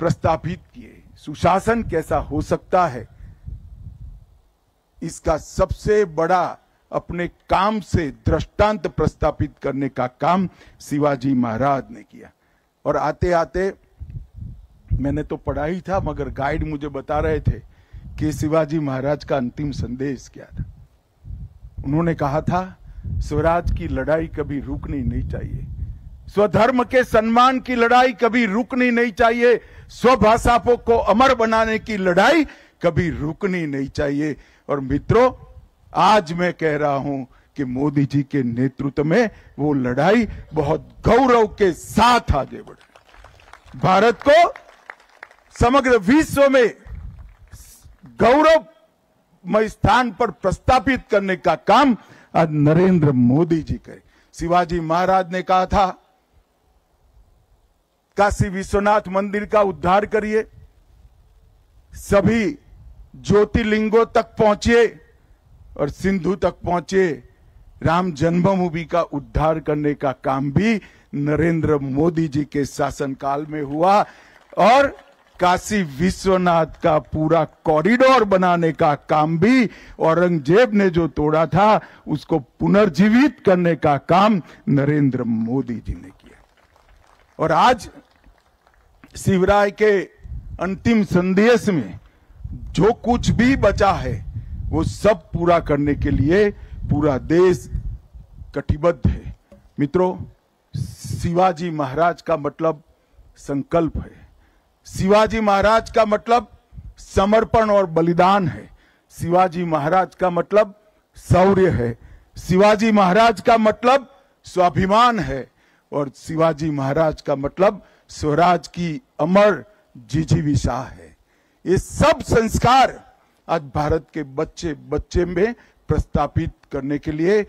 प्रस्तापित किए। सुशासन कैसा हो सकता है, इसका सबसे बड़ा अपने काम से दृष्टांत प्रस्तापित करने का काम शिवाजी महाराज ने किया। और आते आते मैंने तो पढ़ा ही था, मगर गाइड मुझे बता रहे थे कि शिवाजी महाराज का अंतिम संदेश क्या था। उन्होंने कहा था, स्वराज की लड़ाई कभी रुकनी नहीं चाहिए, स्वधर्म के सम्मान की लड़ाई कभी रुकनी नहीं चाहिए, स्वभाषा को अमर बनाने की लड़ाई कभी रुकनी नहीं चाहिए। और मित्रों, आज मैं कह रहा हूं कि मोदी जी के नेतृत्व में वो लड़ाई बहुत गौरव के साथ आगे बढ़ी। भारत को समग्र विश्व में गौरवमय स्थान पर प्रस्थापित करने का काम आज नरेंद्र मोदी जी करे। शिवाजी महाराज ने कहा था, काशी विश्वनाथ मंदिर का उद्धार करिए, सभी ज्योतिर्लिंगों तक पहुंचिए और सिंधु तक पहुंचे। राम जन्मभूमि का उद्धार करने का काम भी नरेंद्र मोदी जी के शासनकाल में हुआ और काशी विश्वनाथ का पूरा कॉरिडोर बनाने का काम भी औरंगजेब ने जो तोड़ा था उसको पुनर्जीवित करने का काम नरेंद्र मोदी जी ने किया। और आज शिवराय के अंतिम संदेश में जो कुछ भी बचा है वो सब पूरा करने के लिए पूरा देश कटिबद्ध है। मित्रों, शिवाजी महाराज का मतलब संकल्प है, शिवाजी महाराज का मतलब समर्पण और बलिदान है, शिवाजी महाराज का मतलब शौर्य है, शिवाजी महाराज का मतलब स्वाभिमान है और शिवाजी महाराज का मतलब स्वराज की अमर जिजीविषा है। ये सब संस्कार आज भारत के बच्चे बच्चे में प्रस्थापित करने के लिए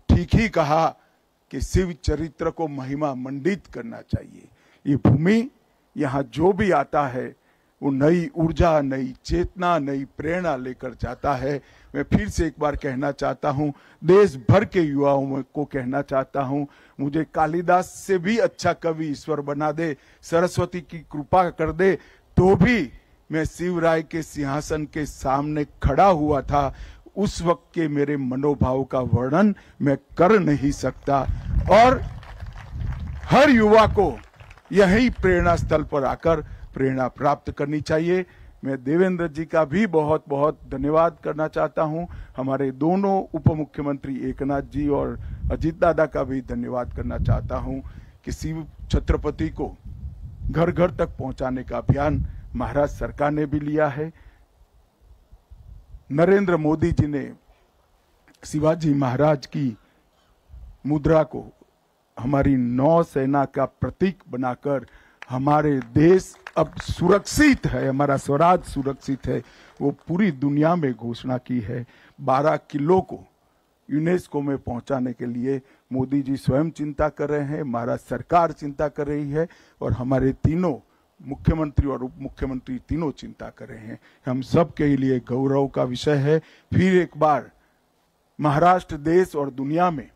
ठीक ही कहा कि शिव चरित्र को महिमा मंडित करना चाहिए। ये भूमि, यहाँ जो भी आता है वो नई ऊर्जा, नई चेतना, नई प्रेरणा लेकर जाता है। मैं फिर से एक बार कहना चाहता हूँ, देश भर के युवाओं को कहना चाहता हूँ, मुझे कालिदास से भी अच्छा कवि ईश्वर बना दे, सरस्वती की कृपा कर दे, तो भी मैं शिवराय के सिंहासन के सामने खड़ा हुआ था, उस वक्त के मेरे मनोभाव का वर्णन मैं कर नहीं सकता। और हर युवा को यही प्रेरणा स्थल पर आकर प्रेरणा प्राप्त करनी चाहिए। मैं देवेंद्र जी का भी बहुत बहुत धन्यवाद करना चाहता हूं, हमारे दोनों उप मुख्यमंत्री एकनाथ जी और अजीत दादा का भी धन्यवाद करना चाहता हूं कि शिव छत्रपति को घर घर तक पहुंचाने का अभियान महाराष्ट्र सरकार ने भी लिया है। नरेंद्र मोदी जी ने शिवाजी महाराज की मुद्रा को हमारी नौसेना का प्रतीक बनाकर हमारे देश अब सुरक्षित है, हमारा स्वराज सुरक्षित है, वो पूरी दुनिया में घोषणा की है। 12 किलो को यूनेस्को में पहुंचाने के लिए मोदी जी स्वयं चिंता कर रहे हैं, महाराष्ट्र सरकार चिंता कर रही है और हमारे तीनों मुख्यमंत्री और उप मुख्यमंत्री तीनों चिंता कर रहे हैं। हम सब के लिए गौरव का विषय है। फिर एक बार महाराष्ट्र देश और दुनिया में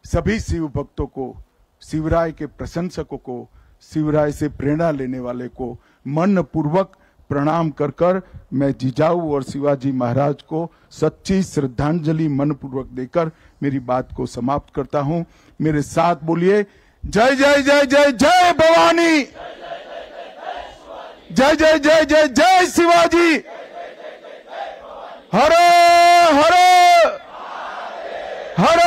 सभी शिव भक्तों को, शिवराय के प्रशंसकों को, शिवराय से प्रेरणा लेने वाले को मन पूर्वक प्रणाम कर कर मैं जिजाऊ और शिवाजी महाराज को सच्ची श्रद्धांजलि मन पूर्वक देकर मेरी बात को समाप्त करता हूं। मेरे साथ बोलिए, जय जय जय जय जय भवानी, जय जय जय जय जय शिवाजी, हर हर हर